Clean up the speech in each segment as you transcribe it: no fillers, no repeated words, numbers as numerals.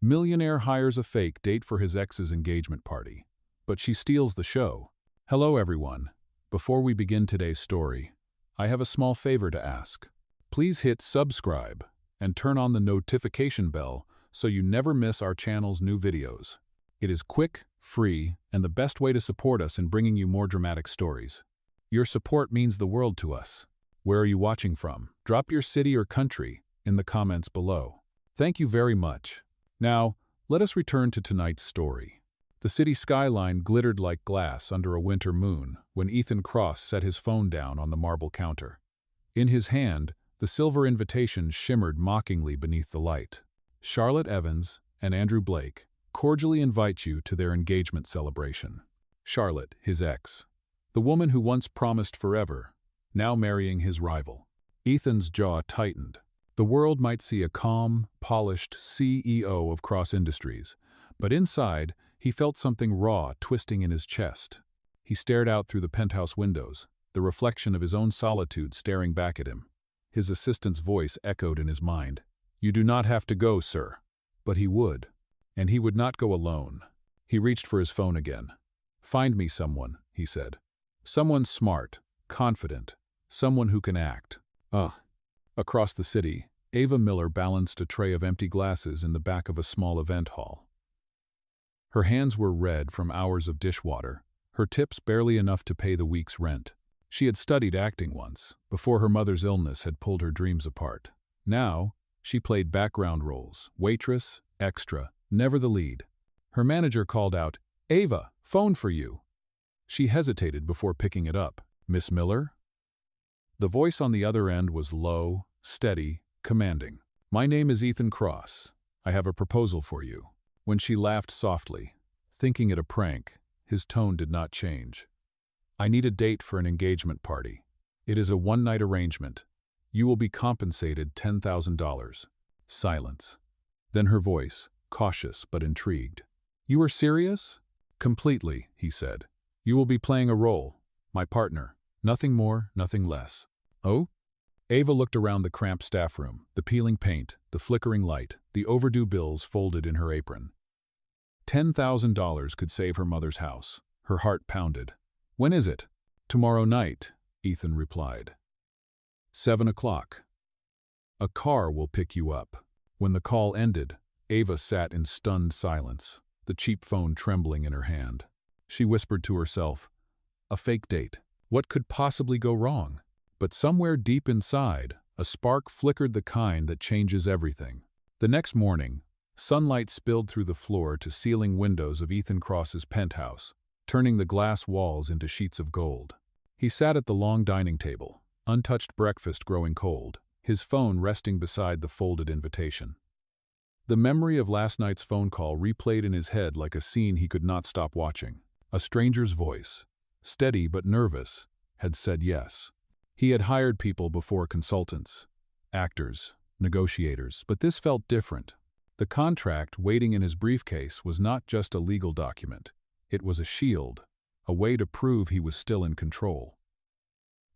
Millionaire hires a fake date for his ex's engagement party, but she steals the show. Hello everyone. Before we begin today's story, I have a small favor to ask. Please hit subscribe and turn on the notification bell so you never miss our channel's new videos. It is quick, free, and the best way to support us in bringing you more dramatic stories. Your support means the world to us. Where are you watching from? Drop your city or country in the comments below. Thank you very much. Now, let us return to tonight's story. The city skyline glittered like glass under a winter moon when Ethan Cross set his phone down on the marble counter. In his hand, the silver invitation shimmered mockingly beneath the light. Charlotte Evans and Andrew Blake cordially invite you to their engagement celebration. Charlotte, his ex. The woman who once promised forever, now marrying his rival. Ethan's jaw tightened. The world might see a calm, polished CEO of Cross Industries, but inside, he felt something raw twisting in his chest. He stared out through the penthouse windows, the reflection of his own solitude staring back at him. His assistant's voice echoed in his mind. "You do not have to go, sir." But he would. And he would not go alone. He reached for his phone again. "Find me someone," he said. "Someone smart, confident, someone who can act." Across the city, Ava Miller balanced a tray of empty glasses in the back of a small event hall. Her hands were red from hours of dishwater, her tips barely enough to pay the week's rent. She had studied acting once, before her mother's illness had pulled her dreams apart. Now, she played background roles, waitress, extra, never the lead. Her manager called out, "Ava, phone for you." She hesitated before picking it up. "Miss Miller?" The voice on the other end was low, steady, commanding. "My name is Ethan Cross. I have a proposal for you." When she laughed softly, thinking it a prank, his tone did not change. "I need a date for an engagement party. It is a one-night arrangement. You will be compensated $10,000. Silence. Then her voice, cautious but intrigued. "You are serious?" "Completely," he said. "You will be playing a role. My partner. Nothing more, nothing less." "Oh?" Ava looked around the cramped staff room, the peeling paint, the flickering light, the overdue bills folded in her apron. $10,000 could save her mother's house. Her heart pounded. "When is it?" "Tomorrow night," Ethan replied. 7 o'clock. "A car will pick you up." When the call ended, Ava sat in stunned silence, the cheap phone trembling in her hand. She whispered to herself, "A fake date. What could possibly go wrong?" But somewhere deep inside, a spark flickered, the kind that changes everything. The next morning, sunlight spilled through the floor-to-ceiling windows of Ethan Cross's penthouse, turning the glass walls into sheets of gold. He sat at the long dining table, untouched breakfast growing cold, his phone resting beside the folded invitation. The memory of last night's phone call replayed in his head like a scene he could not stop watching. A stranger's voice, steady but nervous, had said yes. He had hired people before, consultants, actors, negotiators, but this felt different. The contract waiting in his briefcase was not just a legal document. It was a shield, a way to prove he was still in control.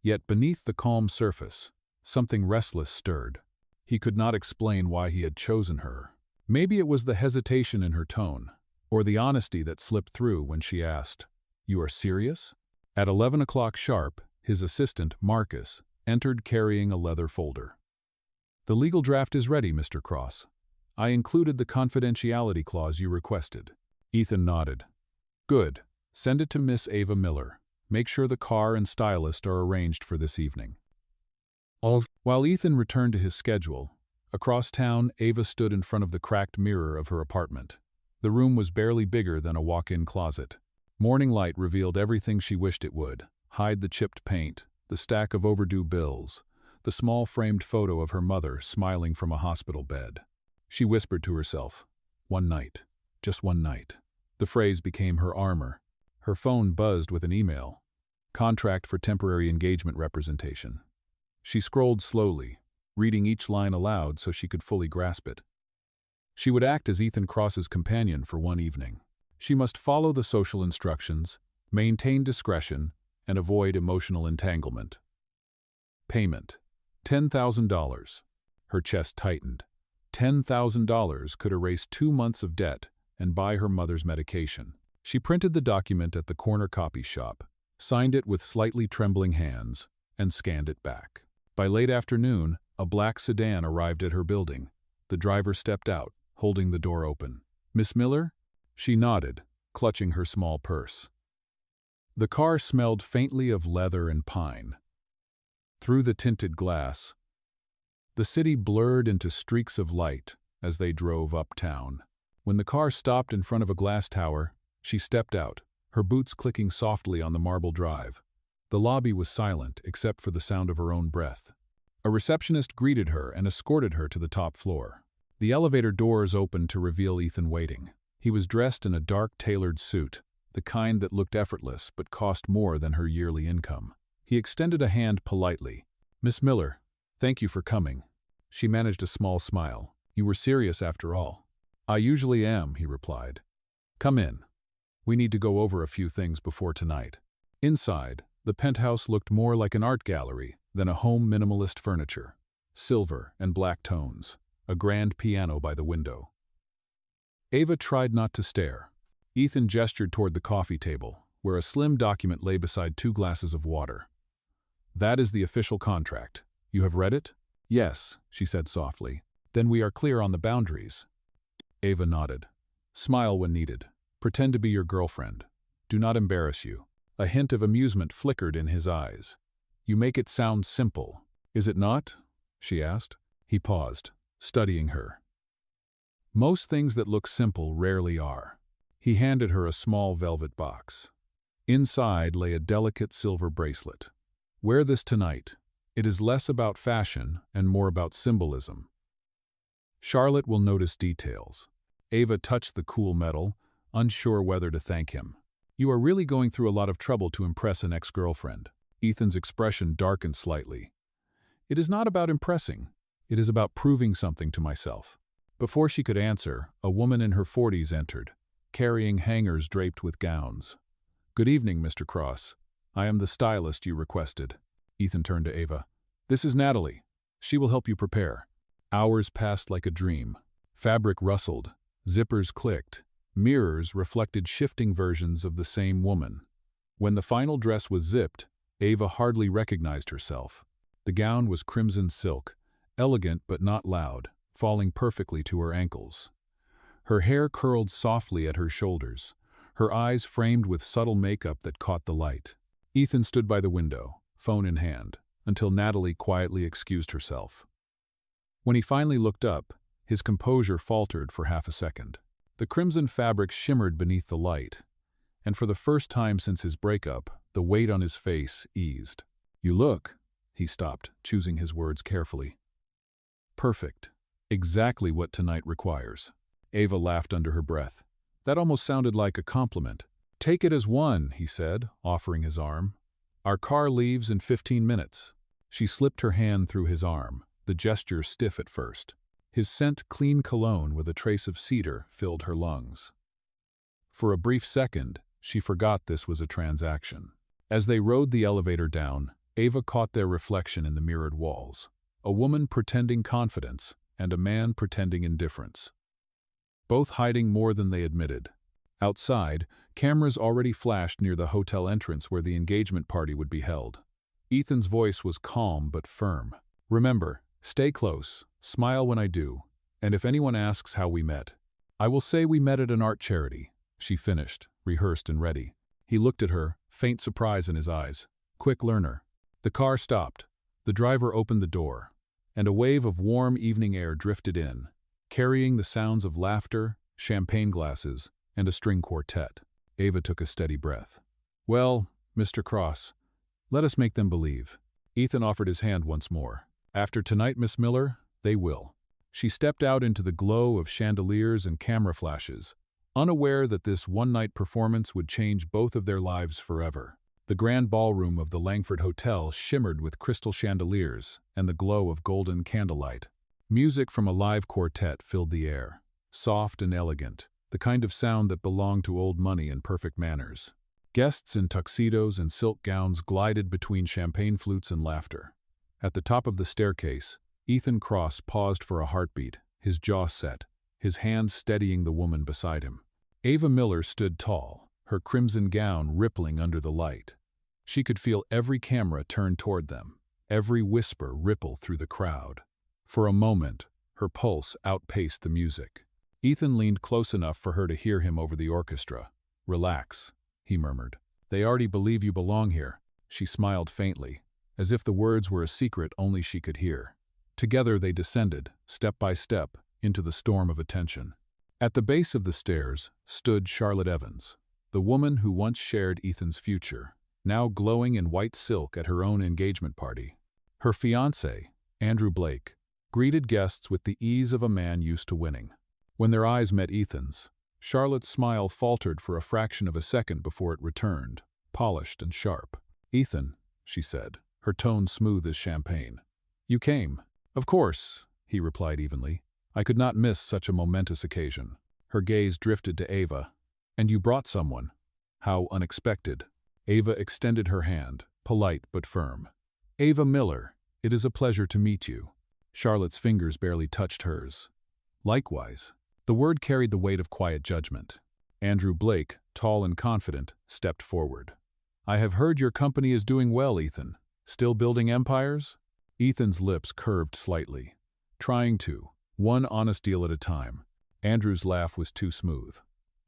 Yet beneath the calm surface, something restless stirred. He could not explain why he had chosen her. Maybe it was the hesitation in her tone, or the honesty that slipped through when she asked, "You are serious?" At 11 o'clock sharp, his assistant, Marcus, entered carrying a leather folder. "The legal draft is ready, Mr. Cross. I included the confidentiality clause you requested." Ethan nodded. "Good. Send it to Miss Ava Miller. Make sure the car and stylist are arranged for this evening." While Ethan returned to his schedule, across town, Ava stood in front of the cracked mirror of her apartment. The room was barely bigger than a walk-in closet. Morning light revealed everything she wished it would. Hide the chipped paint, the stack of overdue bills, the small framed photo of her mother smiling from a hospital bed. She whispered to herself, "One night. Just one night." The phrase became her armor. Her phone buzzed with an email. Contract for temporary engagement representation. She scrolled slowly, reading each line aloud so she could fully grasp it. She would act as Ethan Cross's companion for one evening. She must follow the social instructions, maintain discretion, and avoid emotional entanglement. Payment: $10,000. Her chest tightened. $10,000 could erase 2 months of debt and buy her mother's medication. She printed the document at the corner copy shop, signed it with slightly trembling hands, and scanned it back. By late afternoon, a black sedan arrived at her building. The driver stepped out, holding the door open. "Miss Miller?" She nodded, clutching her small purse. The car smelled faintly of leather and pine. Through the tinted glass, the city blurred into streaks of light as they drove uptown. When the car stopped in front of a glass tower, she stepped out, her boots clicking softly on the marble drive. The lobby was silent except for the sound of her own breath. A receptionist greeted her and escorted her to the top floor. The elevator doors opened to reveal Ethan waiting. He was dressed in a dark tailored suit, the kind that looked effortless but cost more than her yearly income. He extended a hand politely. "Miss Miller, thank you for coming." She managed a small smile. "You were serious after all." "I usually am," he replied. "Come in. We need to go over a few things before tonight." Inside, the penthouse looked more like an art gallery than a home. Minimalist furniture, silver and black tones, a grand piano by the window. Ava tried not to stare. Ethan gestured toward the coffee table, where a slim document lay beside 2 glasses of water. "That is the official contract. You have read it?" "Yes," she said softly. "Then we are clear on the boundaries." Ava nodded. "Smile when needed. Pretend to be your girlfriend. Do not embarrass you." A hint of amusement flickered in his eyes. "You make it sound simple. Is it not?" she asked. He paused, studying her. "Most things that look simple rarely are." He handed her a small velvet box. Inside lay a delicate silver bracelet. "Wear this tonight. It is less about fashion and more about symbolism. Charlotte will notice details." Ava touched the cool metal, unsure whether to thank him. "You are really going through a lot of trouble to impress an ex-girlfriend." Ethan's expression darkened slightly. "It is not about impressing. It is about proving something to myself." Before she could answer, a woman in her 40s entered, carrying hangers draped with gowns. "Good evening, Mr. Cross. I am the stylist you requested." Ethan turned to Ava. "This is Natalie. She will help you prepare." Hours passed like a dream. Fabric rustled, zippers clicked, mirrors reflected shifting versions of the same woman. When the final dress was zipped, Ava hardly recognized herself. The gown was crimson silk, elegant but not loud, falling perfectly to her ankles. Her hair curled softly at her shoulders, her eyes framed with subtle makeup that caught the light. Ethan stood by the window, phone in hand, until Natalie quietly excused herself. When he finally looked up, his composure faltered for half a second. The crimson fabric shimmered beneath the light, and for the first time since his breakup, the weight on his face eased. "You look," he stopped, choosing his words carefully. "Perfect. Exactly what tonight requires." Ava laughed under her breath. That almost sounded like a compliment. "Take it as one," he said, offering his arm. "Our car leaves in 15 minutes. She slipped her hand through his arm, the gesture stiff at first. His scent, clean cologne with a trace of cedar, filled her lungs. For a brief second, she forgot this was a transaction. As they rode the elevator down, Ava caught their reflection in the mirrored walls. A woman pretending confidence, and a man pretending indifference. Both hiding more than they admitted. Outside, cameras already flashed near the hotel entrance where the engagement party would be held. Ethan's voice was calm but firm. "Remember, stay close, smile when I do, and if anyone asks how we met, I will say we met at an art charity." She finished, rehearsed and ready. He looked at her, faint surprise in his eyes. Quick learner. The car stopped. The driver opened the door, and a wave of warm evening air drifted in, carrying the sounds of laughter, champagne glasses, and a string quartet. Ava took a steady breath. "Well, Mr. Cross, let us make them believe." Ethan offered his hand once more. "After tonight, Miss Miller, they will." She stepped out into the glow of chandeliers and camera flashes, unaware that this one-night performance would change both of their lives forever. The grand ballroom of the Langford Hotel shimmered with crystal chandeliers and the glow of golden candlelight. Music from a live quartet filled the air, soft and elegant, the kind of sound that belonged to old money and perfect manners. Guests in tuxedos and silk gowns glided between champagne flutes and laughter. At the top of the staircase, Ethan Cross paused for a heartbeat, his jaw set, his hands steadying the woman beside him. Ava Miller stood tall, her crimson gown rippling under the light. She could feel every camera turn toward them, every whisper ripple through the crowd. For a moment, her pulse outpaced the music. Ethan leaned close enough for her to hear him over the orchestra. "Relax," he murmured. "They already believe you belong here." She smiled faintly, as if the words were a secret only she could hear. Together they descended, step by step, into the storm of attention. At the base of the stairs stood Charlotte Evans, the woman who once shared Ethan's future, now glowing in white silk at her own engagement party. Her fiancé, Andrew Blake, greeted guests with the ease of a man used to winning. When their eyes met Ethan's, Charlotte's smile faltered for a fraction of a second before it returned, polished and sharp. "Ethan," she said, her tone smooth as champagne. "You came." "Of course," he replied evenly. "I could not miss such a momentous occasion." Her gaze drifted to Ava. "And you brought someone. How unexpected." Ava extended her hand, polite but firm. "Ava Miller, it is a pleasure to meet you." Charlotte's fingers barely touched hers. "Likewise." The word carried the weight of quiet judgment. Andrew Blake, tall and confident, stepped forward. "I have heard your company is doing well, Ethan. Still building empires?" Ethan's lips curved slightly. "Trying to. One honest deal at a time." Andrew's laugh was too smooth.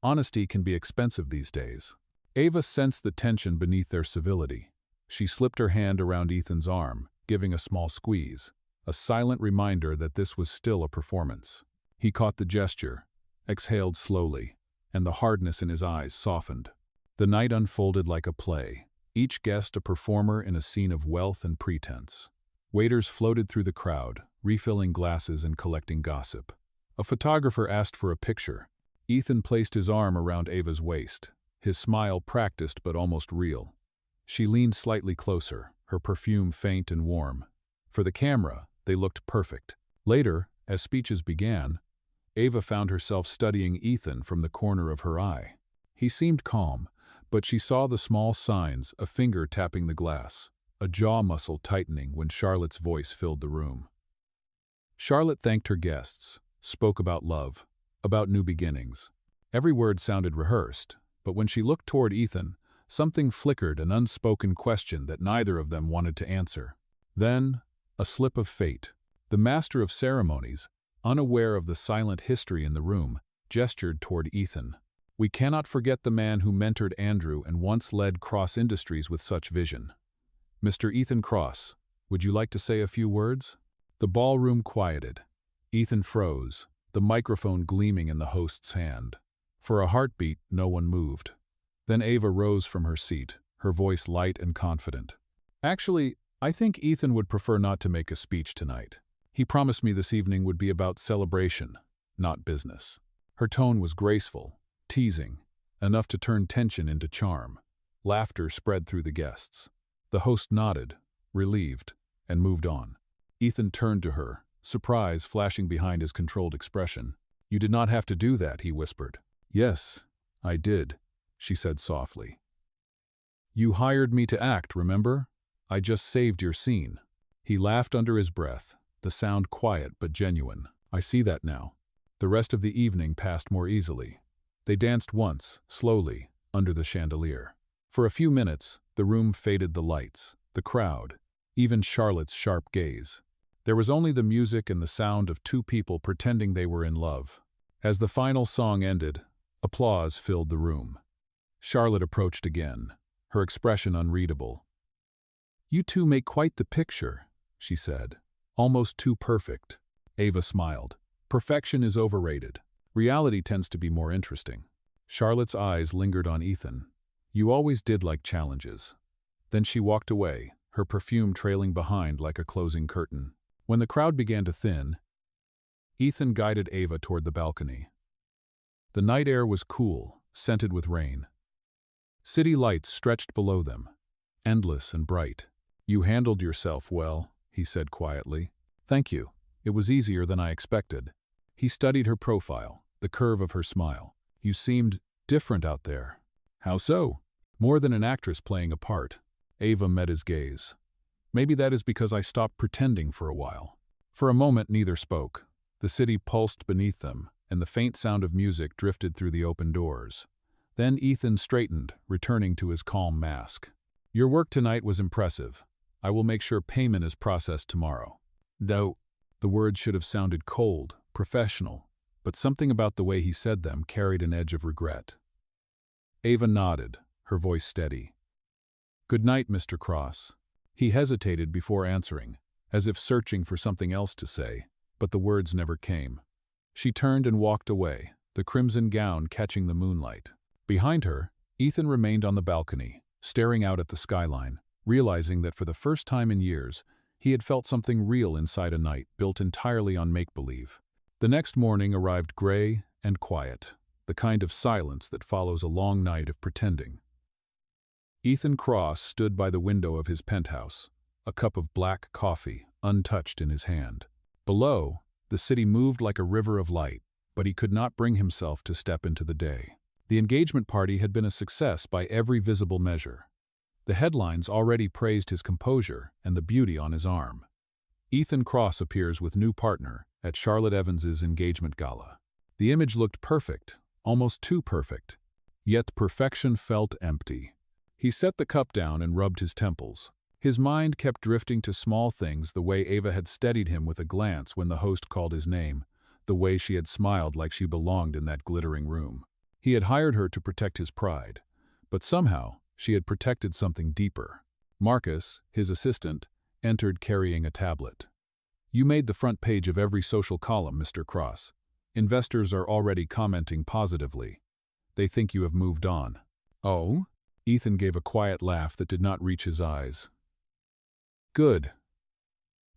"Honesty can be expensive these days." Ava sensed the tension beneath their civility. She slipped her hand around Ethan's arm, giving a small squeeze, a silent reminder that this was still a performance. He caught the gesture, exhaled slowly, and the hardness in his eyes softened. The night unfolded like a play, each guest a performer in a scene of wealth and pretense. Waiters floated through the crowd, refilling glasses and collecting gossip. A photographer asked for a picture. Ethan placed his arm around Ava's waist, his smile practiced but almost real. She leaned slightly closer, her perfume faint and warm. For the camera, they looked perfect. Later, as speeches began, Ava found herself studying Ethan from the corner of her eye. He seemed calm, but she saw the small signs, a finger tapping the glass, a jaw muscle tightening when Charlotte's voice filled the room. Charlotte thanked her guests, spoke about love, about new beginnings. Every word sounded rehearsed, but when she looked toward Ethan, something flickered, an unspoken question that neither of them wanted to answer. Then, a slip of fate. The master of ceremonies, unaware of the silent history in the room, gestured toward Ethan. "We cannot forget the man who mentored Andrew and once led Cross Industries with such vision. Mr. Ethan Cross, would you like to say a few words?" The ballroom quieted. Ethan froze, the microphone gleaming in the host's hand. For a heartbeat, no one moved. Then Ava rose from her seat, her voice light and confident. "Actually, I think Ethan would prefer not to make a speech tonight. He promised me this evening would be about celebration, not business." Her tone was graceful, teasing, enough to turn tension into charm. Laughter spread through the guests. The host nodded, relieved, and moved on. Ethan turned to her, surprise flashing behind his controlled expression. "You did not have to do that," he whispered. "Yes, I did," she said softly. "You hired me to act, remember? I just saved your scene." He laughed under his breath, the sound quiet but genuine. "I see that now." The rest of the evening passed more easily. They danced once, slowly, under the chandelier. For a few minutes, the room faded the lights, the crowd, even Charlotte's sharp gaze. There was only the music and the sound of two people pretending they were in love. As the final song ended, applause filled the room. Charlotte approached again, her expression unreadable. "You two make quite the picture," she said. "Almost too perfect." Ava smiled. "Perfection is overrated. Reality tends to be more interesting." Charlotte's eyes lingered on Ethan. "You always did like challenges." Then she walked away, her perfume trailing behind like a closing curtain. When the crowd began to thin, Ethan guided Ava toward the balcony. The night air was cool, scented with rain. City lights stretched below them, endless and bright. "You handled yourself well," he said quietly. "Thank you. It was easier than I expected." He studied her profile, the curve of her smile. "You seemed different out there." "How so?" "More than an actress playing a part." Ava met his gaze. "Maybe that is because I stopped pretending for a while." For a moment neither spoke. The city pulsed beneath them, and the faint sound of music drifted through the open doors. Then Ethan straightened, returning to his calm mask. "Your work tonight was impressive. I will make sure payment is processed tomorrow." Though the words should have sounded cold, professional, but something about the way he said them carried an edge of regret. Ava nodded, her voice steady. "Good night, Mr. Cross." He hesitated before answering, as if searching for something else to say, but the words never came. She turned and walked away, the crimson gown catching the moonlight. Behind her, Ethan remained on the balcony, staring out at the skyline, realizing that for the first time in years, he had felt something real inside a night built entirely on make-believe. The next morning arrived gray and quiet, the kind of silence that follows a long night of pretending. Ethan Cross stood by the window of his penthouse, a cup of black coffee untouched in his hand. Below, the city moved like a river of light, but he could not bring himself to step into the day. The engagement party had been a success by every visible measure. The headlines already praised his composure and the beauty on his arm. Ethan Cross appears with new partner at Charlotte Evans's engagement gala. The image looked perfect, almost too perfect, yet perfection felt empty. He set the cup down and rubbed his temples. His mind kept drifting to small things, the way Ava had steadied him with a glance when the host called his name, the way she had smiled like she belonged in that glittering room. He had hired her to protect his pride, but somehow she had protected something deeper. Marcus, his assistant, entered carrying a tablet. "You made the front page of every social column, Mr. Cross. Investors are already commenting positively. They think you have moved on." "Oh?" Ethan gave a quiet laugh that did not reach his eyes. "Good.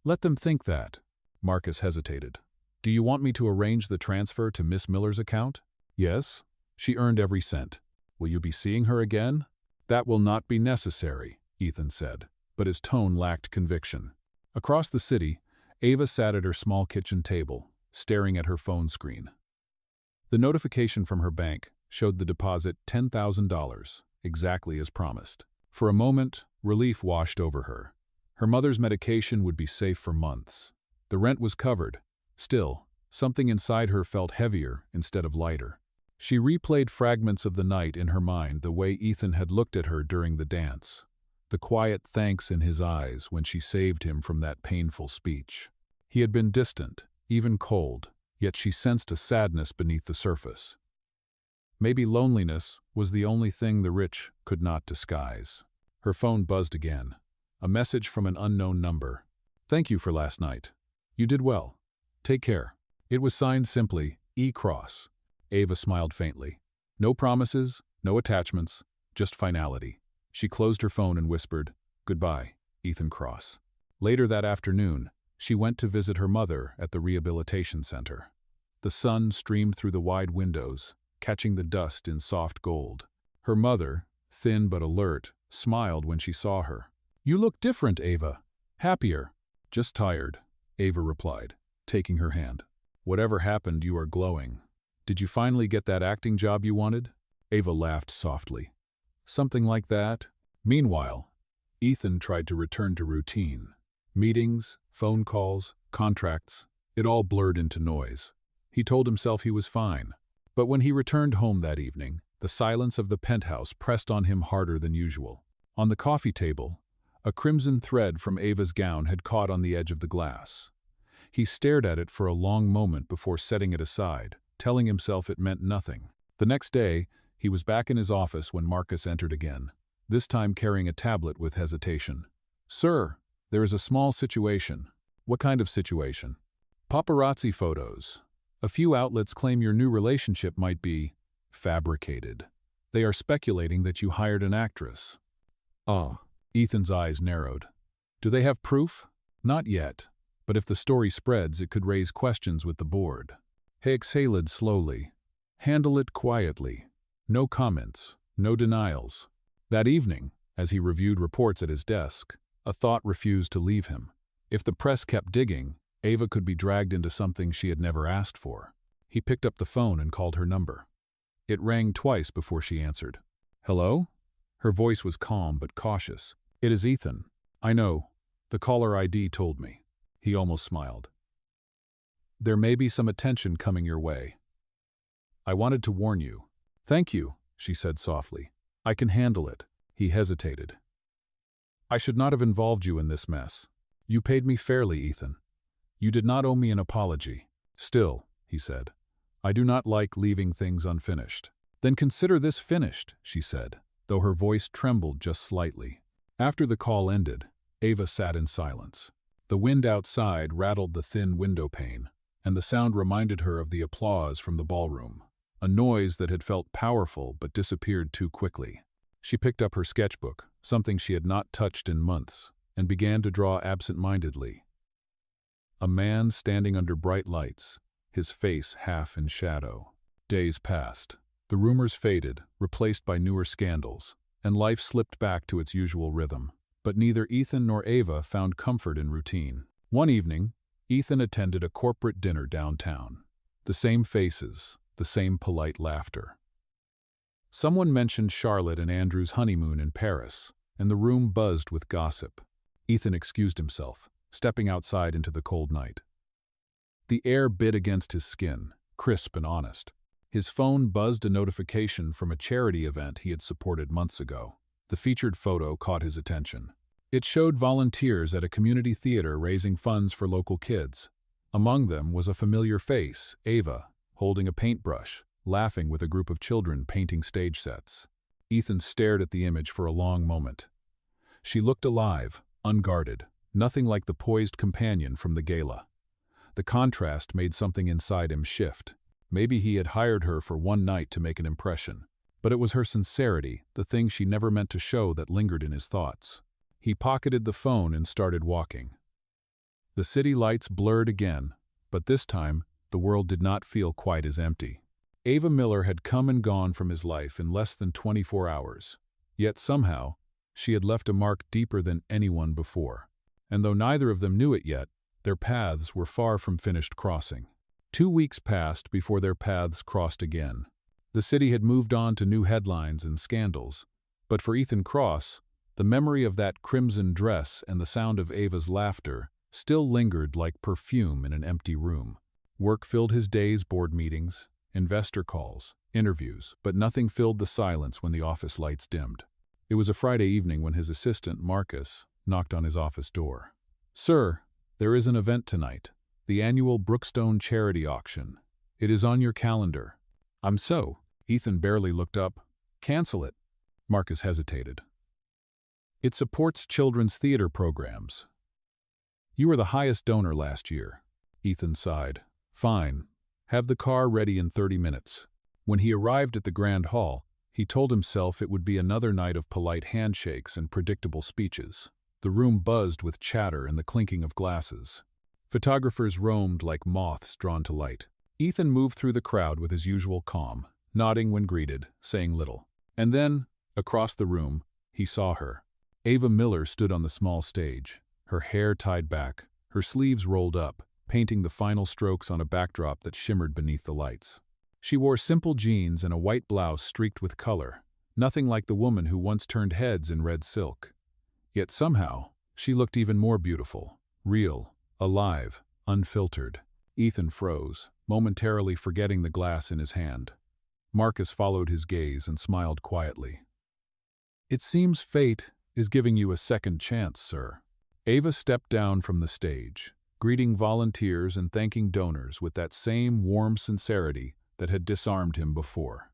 Let them think that." Marcus hesitated. "Do you want me to arrange the transfer to Miss Miller's account?" "Yes. She earned every cent. Will you be seeing her again?" "That will not be necessary," Ethan said, but his tone lacked conviction. Across the city, Ava sat at her small kitchen table, staring at her phone screen. The notification from her bank showed the deposit $10,000, exactly as promised. For a moment, relief washed over her. Her mother's medication would be safe for months. The rent was covered. Still, something inside her felt heavier instead of lighter. She replayed fragments of the night in her mind, the way Ethan had looked at her during the dance, the quiet thanks in his eyes when she saved him from that painful speech. He had been distant, even cold, yet she sensed a sadness beneath the surface. Maybe loneliness was the only thing the rich could not disguise. Her phone buzzed again. A message from an unknown number. "Thank you for last night. You did well. Take care." It was signed simply, E. Cross. Ava smiled faintly. No promises, no attachments, just finality. She closed her phone and whispered, "Goodbye, Ethan Cross." Later that afternoon, she went to visit her mother at the rehabilitation center. The sun streamed through the wide windows, catching the dust in soft gold. Her mother, thin but alert, smiled when she saw her. "You look different, Ava. Happier." "Just tired," Ava replied, taking her hand. "Whatever happened, you are glowing. Did you finally get that acting job you wanted?" Ava laughed softly. "Something like that." Meanwhile, Ethan tried to return to routine. Meetings, phone calls, contracts, it all blurred into noise. He told himself he was fine. But when he returned home that evening, the silence of the penthouse pressed on him harder than usual. On the coffee table, a crimson thread from Ava's gown had caught on the edge of the glass. He stared at it for a long moment before setting it aside, telling himself it meant nothing. The next day, he was back in his office when Marcus entered again, this time carrying a tablet with hesitation. "Sir, there is a small situation." "What kind of situation?" "Paparazzi photos. A few outlets claim your new relationship might be fabricated. They are speculating that you hired an actress." "Ah." Ethan's eyes narrowed. "Do they have proof?" "Not yet, but if the story spreads, it could raise questions with the board." He exhaled slowly. "Handle it quietly. No comments, no denials." That evening, as he reviewed reports at his desk, a thought refused to leave him. If the press kept digging, Ava could be dragged into something she had never asked for. He picked up the phone and called her number. It rang twice before she answered. "Hello?" Her voice was calm but cautious. "It is Ethan." "I know. The caller ID told me." He almost smiled. There may be some attention coming your way. I wanted to warn you. Thank you, she said softly. I can handle it. He hesitated. I should not have involved you in this mess. You paid me fairly, Ethan. You did not owe me an apology. Still, he said, I do not like leaving things unfinished. Then consider this finished, she said, though her voice trembled just slightly. After the call ended, Ava sat in silence. The wind outside rattled the thin window pane, and the sound reminded her of the applause from the ballroom, a noise that had felt powerful but disappeared too quickly. She picked up her sketchbook, something she had not touched in months, and began to draw absent-mindedly. A man standing under bright lights, his face half in shadow. Days passed. The rumors faded, replaced by newer scandals, and life slipped back to its usual rhythm. But neither Ethan nor Ava found comfort in routine. One evening, Ethan attended a corporate dinner downtown. The same faces, the same polite laughter. Someone mentioned Charlotte and Andrew's honeymoon in Paris, and the room buzzed with gossip. Ethan excused himself, stepping outside into the cold night. The air bit against his skin, crisp and honest. His phone buzzed a notification from a charity event he had supported months ago. The featured photo caught his attention. It showed volunteers at a community theater raising funds for local kids. Among them was a familiar face, Ava, holding a paintbrush, laughing with a group of children painting stage sets. Ethan stared at the image for a long moment. She looked alive, unguarded, nothing like the poised companion from the gala. The contrast made something inside him shift. Maybe he had hired her for one night to make an impression. But it was her sincerity, the thing she never meant to show, that lingered in his thoughts. He pocketed the phone and started walking. The city lights blurred again, but this time the world did not feel quite as empty. Ava Miller had come and gone from his life in less than 24 hours. Yet somehow, she had left a mark deeper than anyone before. And though neither of them knew it yet, their paths were far from finished crossing. 2 weeks passed before their paths crossed again. The city had moved on to new headlines and scandals, but for Ethan Cross, the memory of that crimson dress and the sound of Ava's laughter still lingered like perfume in an empty room. Work filled his days, board meetings, investor calls, interviews, but nothing filled the silence when the office lights dimmed. It was a Friday evening when his assistant, Marcus, knocked on his office door. "Sir, there is an event tonight, the annual Brookstone charity auction. It is on your calendar." "I'm so." Ethan barely looked up. "Cancel it." Marcus hesitated. "It supports children's theater programs." "You were the highest donor last year." Ethan sighed. "Fine. Have the car ready in 30 minutes. When he arrived at the Grand Hall, he told himself it would be another night of polite handshakes and predictable speeches. The room buzzed with chatter and the clinking of glasses. Photographers roamed like moths drawn to light. Ethan moved through the crowd with his usual calm, nodding when greeted, saying little. And then, across the room, he saw her. Ava Miller stood on the small stage, her hair tied back, her sleeves rolled up, painting the final strokes on a backdrop that shimmered beneath the lights. She wore simple jeans and a white blouse streaked with color, nothing like the woman who once turned heads in red silk. Yet somehow, she looked even more beautiful, real, alive, unfiltered. Ethan froze, momentarily forgetting the glass in his hand. Marcus followed his gaze and smiled quietly. "It seems fate is giving you a second chance, sir." Ava stepped down from the stage, greeting volunteers and thanking donors with that same warm sincerity that had disarmed him before.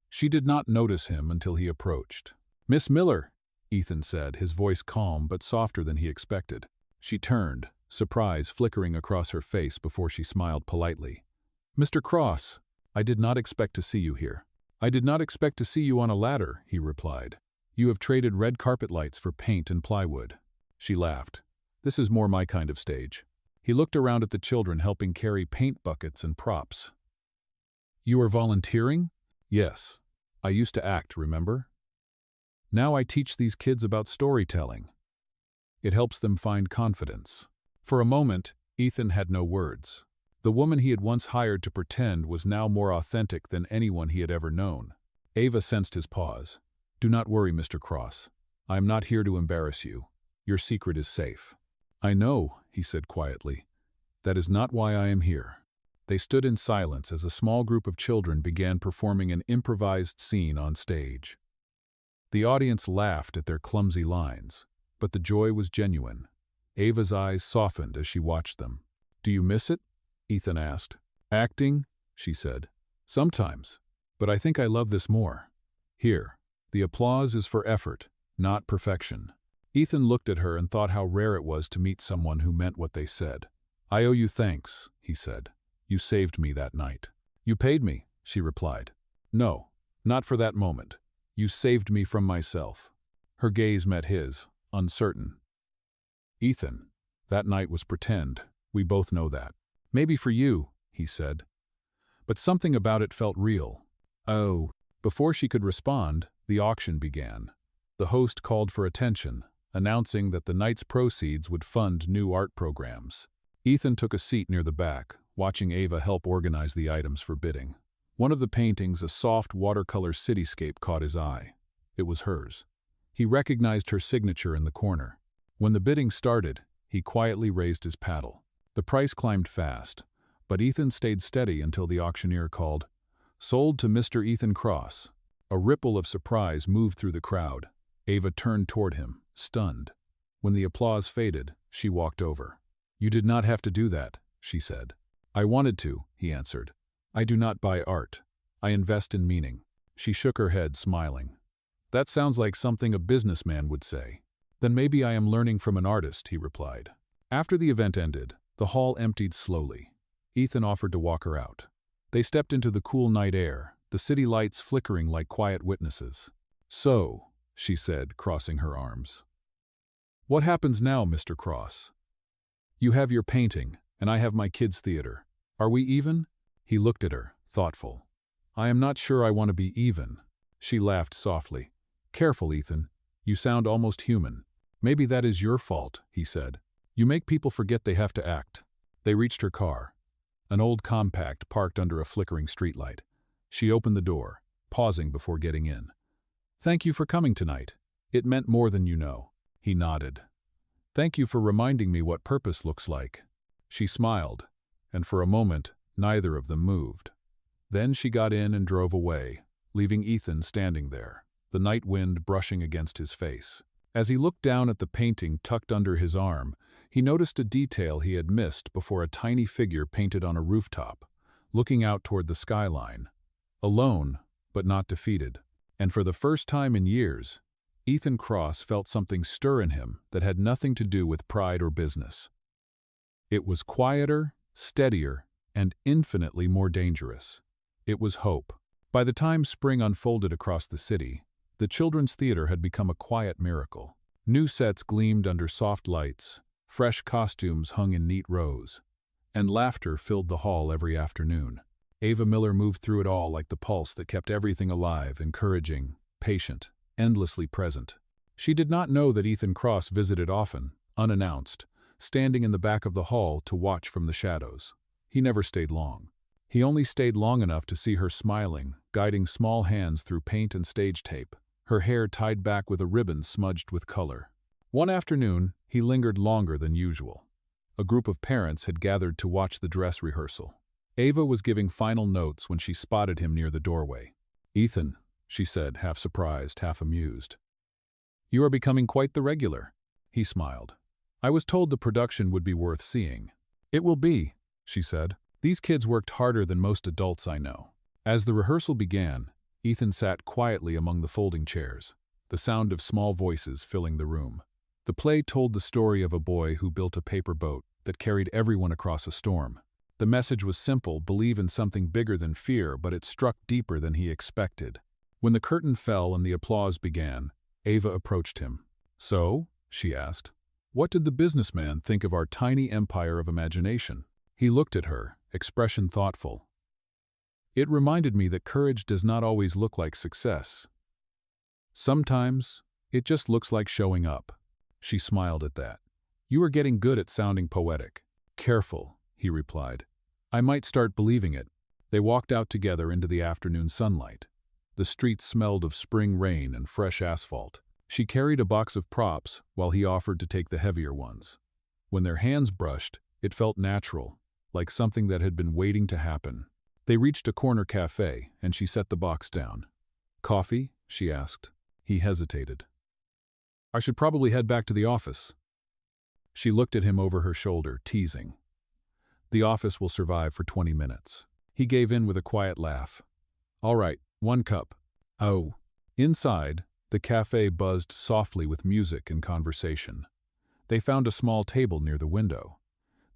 She did not notice him until he approached. "Miss Miller," Ethan said, his voice calm but softer than he expected. She turned, surprise flickering across her face before she smiled politely. "Mr. Cross, I did not expect to see you here." "I did not expect to see you on a ladder," he replied. "You have traded red carpet lights for paint and plywood." She laughed. "This is more my kind of stage." He looked around at the children helping carry paint buckets and props. "You are volunteering?" "Yes. I used to act, remember? Now I teach these kids about storytelling. It helps them find confidence." For a moment, Ethan had no words. The woman he had once hired to pretend was now more authentic than anyone he had ever known. Ava sensed his pause. "Do not worry, Mr. Cross. I am not here to embarrass you. Your secret is safe." "I know," he said quietly. That is not why I am here." They stood in silence as a small group of children began performing an improvised scene on stage. The audience laughed at their clumsy lines, but the joy was genuine. Ava's eyes softened as she watched them. "Do you miss it?" Ethan asked. "Acting?" she said. "Sometimes, but I think I love this more. Here, the applause is for effort, not perfection." Ethan looked at her and thought how rare it was to meet someone who meant what they said. "I owe you thanks," he said. "You saved me that night." "You paid me," she replied. "No, not for that moment. You saved me from myself." Her gaze met his, uncertain. "Ethan, that night was pretend. We both know that." "Maybe for you," he said. But something about it felt real. "Oh." Before she could respond, the auction began. The host called for attention, announcing that the night's proceeds would fund new art programs. Ethan took a seat near the back, watching Ava help organize the items for bidding. One of the paintings, a soft watercolor cityscape, caught his eye. It was hers. He recognized her signature in the corner. When the bidding started, he quietly raised his paddle. The price climbed fast, but Ethan stayed steady until the auctioneer called, "Sold to Mr. Ethan Cross." A ripple of surprise moved through the crowd. Ava turned toward him, stunned. When the applause faded, she walked over. "You did not have to do that," she said. "I wanted to," he answered. "I do not buy art. I invest in meaning." She shook her head, smiling. "That sounds like something a businessman would say." "Then maybe I am learning from an artist," he replied. After the event ended, the hall emptied slowly. Ethan offered to walk her out. They stepped into the cool night air, the city lights flickering like quiet witnesses. "So," she said, crossing her arms. "What happens now, Mr. Cross? You have your painting, and I have my kids' theater. Are we even?" He looked at her, thoughtful. "I am not sure I want to be even." She laughed softly. "Careful, Ethan. You sound almost human." "Maybe that is your fault," he said. "You make people forget they have to act." They reached her car, an old compact parked under a flickering streetlight. She opened the door, pausing before getting in. "Thank you for coming tonight. It meant more than you know." He nodded. "Thank you for reminding me what purpose looks like." She smiled, and for a moment, neither of them moved. Then she got in and drove away, leaving Ethan standing there, the night wind brushing against his face. As he looked down at the painting tucked under his arm, he noticed a detail he had missed before: a tiny figure painted on a rooftop, looking out toward the skyline. Alone, but not defeated. And for the first time in years, Ethan Cross felt something stir in him that had nothing to do with pride or business. It was quieter, steadier, and infinitely more dangerous. It was hope. By the time spring unfolded across the city, the children's theater had become a quiet miracle. New sets gleamed under soft lights, fresh costumes hung in neat rows, and laughter filled the hall every afternoon. Ava Miller moved through it all like the pulse that kept everything alive, encouraging, patient, endlessly present. She did not know that Ethan Cross visited often, unannounced, standing in the back of the hall to watch from the shadows. He never stayed long. He only stayed long enough to see her smiling, guiding small hands through paint and stage tape, her hair tied back with a ribbon smudged with color. One afternoon, he lingered longer than usual. A group of parents had gathered to watch the dress rehearsal. Ava was giving final notes when she spotted him near the doorway. "Ethan," she said, half surprised, half amused. "You are becoming quite the regular." He smiled. "I was told the production would be worth seeing." "It will be," she said. "These kids worked harder than most adults I know." As the rehearsal began, Ethan sat quietly among the folding chairs, the sound of small voices filling the room. The play told the story of a boy who built a paper boat that carried everyone across a storm. The message was simple: believe in something bigger than fear, but it struck deeper than he expected. When the curtain fell and the applause began, Ava approached him. "So?" she asked. "What did the businessman think of our tiny empire of imagination?" He looked at her, expression thoughtful. "It reminded me that courage does not always look like success. Sometimes, it just looks like showing up." She smiled at that. "You are getting good at sounding poetic." "Careful," he replied. "I might start believing it." They walked out together into the afternoon sunlight. The streets smelled of spring rain and fresh asphalt. She carried a box of props while he offered to take the heavier ones. When their hands brushed, It felt natural, like something that had been waiting to happen. They reached a corner cafe, and she set the box down. "Coffee?" she asked. He hesitated. "I should probably head back to the office." She looked at him over her shoulder, teasing. "The office will survive for 20 minutes. He gave in with a quiet laugh. "All right, 1 cup." "Oh." Inside, the cafe buzzed softly with music and conversation. They found a small table near the window.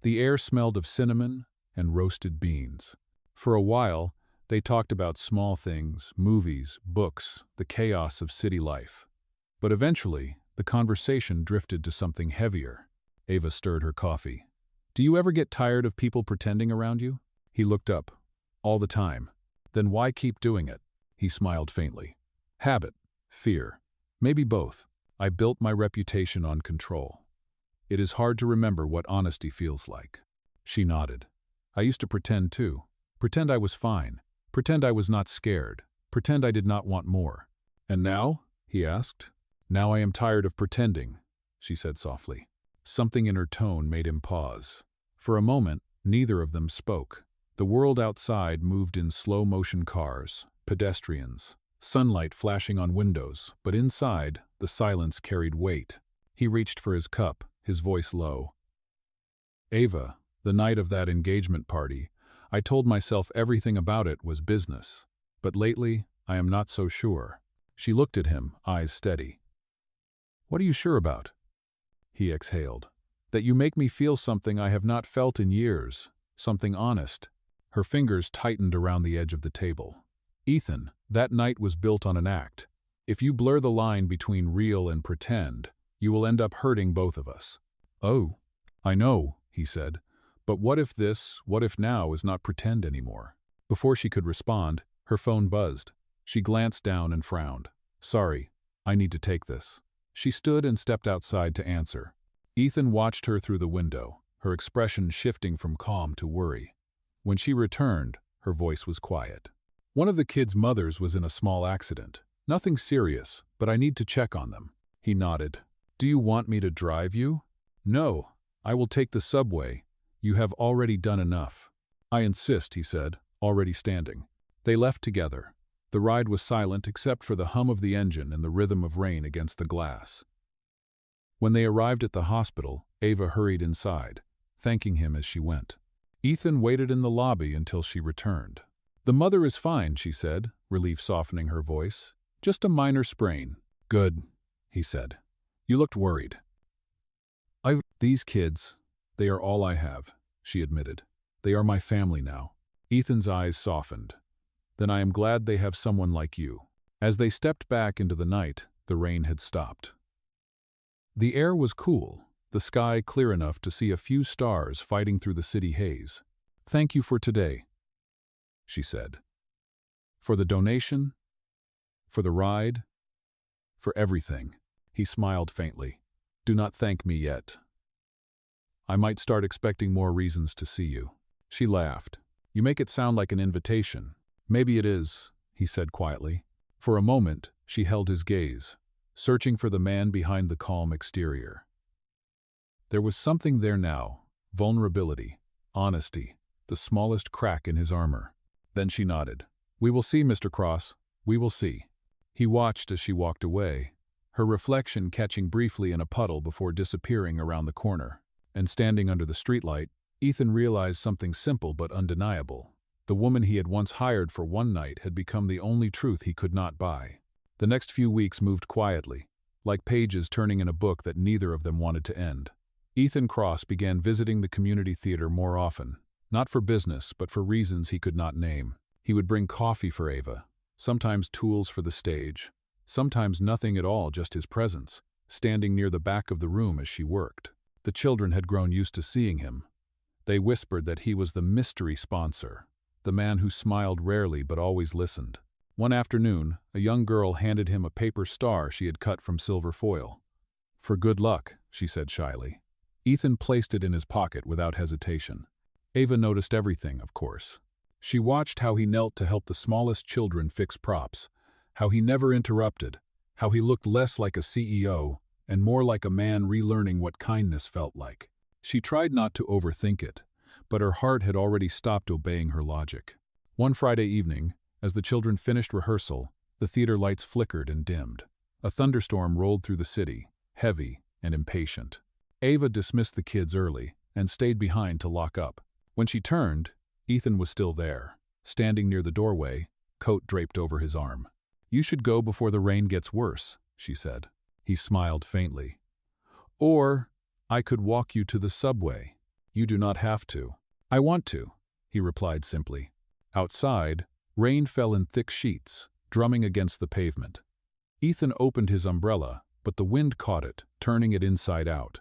The air smelled of cinnamon and roasted beans. For a while, they talked about small things, movies, books, the chaos of city life. But eventually, the conversation drifted to something heavier. Ava stirred her coffee. "Do you ever get tired of people pretending around you?" He looked up. "All the time." "Then why keep doing it?" He smiled faintly. "Habit. Fear. Maybe both. I built my reputation on control. It is hard to remember what honesty feels like." She nodded. "I used to pretend too. Pretend I was fine. Pretend I was not scared. Pretend I did not want more." "And now?" he asked. "Now I am tired of pretending," she said softly. Something in her tone made him pause. For a moment, neither of them spoke. The world outside moved in slow-motion cars, pedestrians, sunlight flashing on windows, but inside, the silence carried weight. He reached for his cup, his voice low. "Ava, the night of that engagement party, I told myself everything about it was business. But lately, I am not so sure." She looked at him, eyes steady. "What are you sure about?" He exhaled. "That you make me feel something I have not felt in years, something honest." Her fingers tightened around the edge of the table. "Ethan, that night was built on an act. If you blur the line between real and pretend, you will end up hurting both of us." "Oh, I know," he said. "But what if now is not pretend anymore?" Before she could respond, her phone buzzed. She glanced down and frowned. "Sorry, I need to take this." She stood and stepped outside to answer. Ethan watched her through the window, her expression shifting from calm to worry. When she returned, her voice was quiet. "One of the kids' mothers was in a small accident. Nothing serious, but I need to check on them." He nodded. "Do you want me to drive you?" "No, I will take the subway. You have already done enough." "I insist," he said, already standing. They left together. The ride was silent except for the hum of the engine and the rhythm of rain against the glass. When they arrived at the hospital, Ava hurried inside, thanking him as she went. Ethan waited in the lobby until she returned. "The mother is fine," she said, relief softening her voice. "Just a minor sprain." "Good," he said. "You looked worried." These kids, they are all I have," she admitted. "They are my family now." Ethan's eyes softened. "Then I am glad they have someone like you." As they stepped back into the night, the rain had stopped. The air was cool, the sky clear enough to see a few stars fighting through the city haze. "Thank you for today," she said. "For the donation, for the ride, for everything." He smiled faintly. "Do not thank me yet. I might start expecting more reasons to see you." She laughed. "You make it sound like an invitation." "Maybe it is," he said quietly. For a moment, she held his gaze, searching for the man behind the calm exterior. There was something there now, vulnerability, honesty, the smallest crack in his armor. Then she nodded. "We will see, Mr. Cross. We will see." He watched as she walked away, her reflection catching briefly in a puddle before disappearing around the corner. And standing under the streetlight, Ethan realized something simple but undeniable. The woman he had once hired for one night had become the only truth he could not buy. The next few weeks moved quietly, like pages turning in a book that neither of them wanted to end. Ethan Cross began visiting the community theater more often, not for business but for reasons he could not name. He would bring coffee for Ava, sometimes tools for the stage, sometimes nothing at all, just his presence, standing near the back of the room as she worked. The children had grown used to seeing him. They whispered that he was the mystery sponsor, the man who smiled rarely but always listened. One afternoon, a young girl handed him a paper star she had cut from silver foil. "For good luck," she said shyly. Ethan placed it in his pocket without hesitation. Ava noticed everything, of course. She watched how he knelt to help the smallest children fix props, how he never interrupted, how he looked less like a CEO and more like a man relearning what kindness felt like. She tried not to overthink it, but her heart had already stopped obeying her logic. One Friday evening, as the children finished rehearsal, the theater lights flickered and dimmed. A thunderstorm rolled through the city, heavy and impatient. Ava dismissed the kids early and stayed behind to lock up. When she turned, Ethan was still there, standing near the doorway, coat draped over his arm. "You should go before the rain gets worse," she said. He smiled faintly. "Or I could walk you to the subway. You do not have to." "I want to," he replied simply. Outside, rain fell in thick sheets, drumming against the pavement. Ethan opened his umbrella, but the wind caught it, turning it inside out.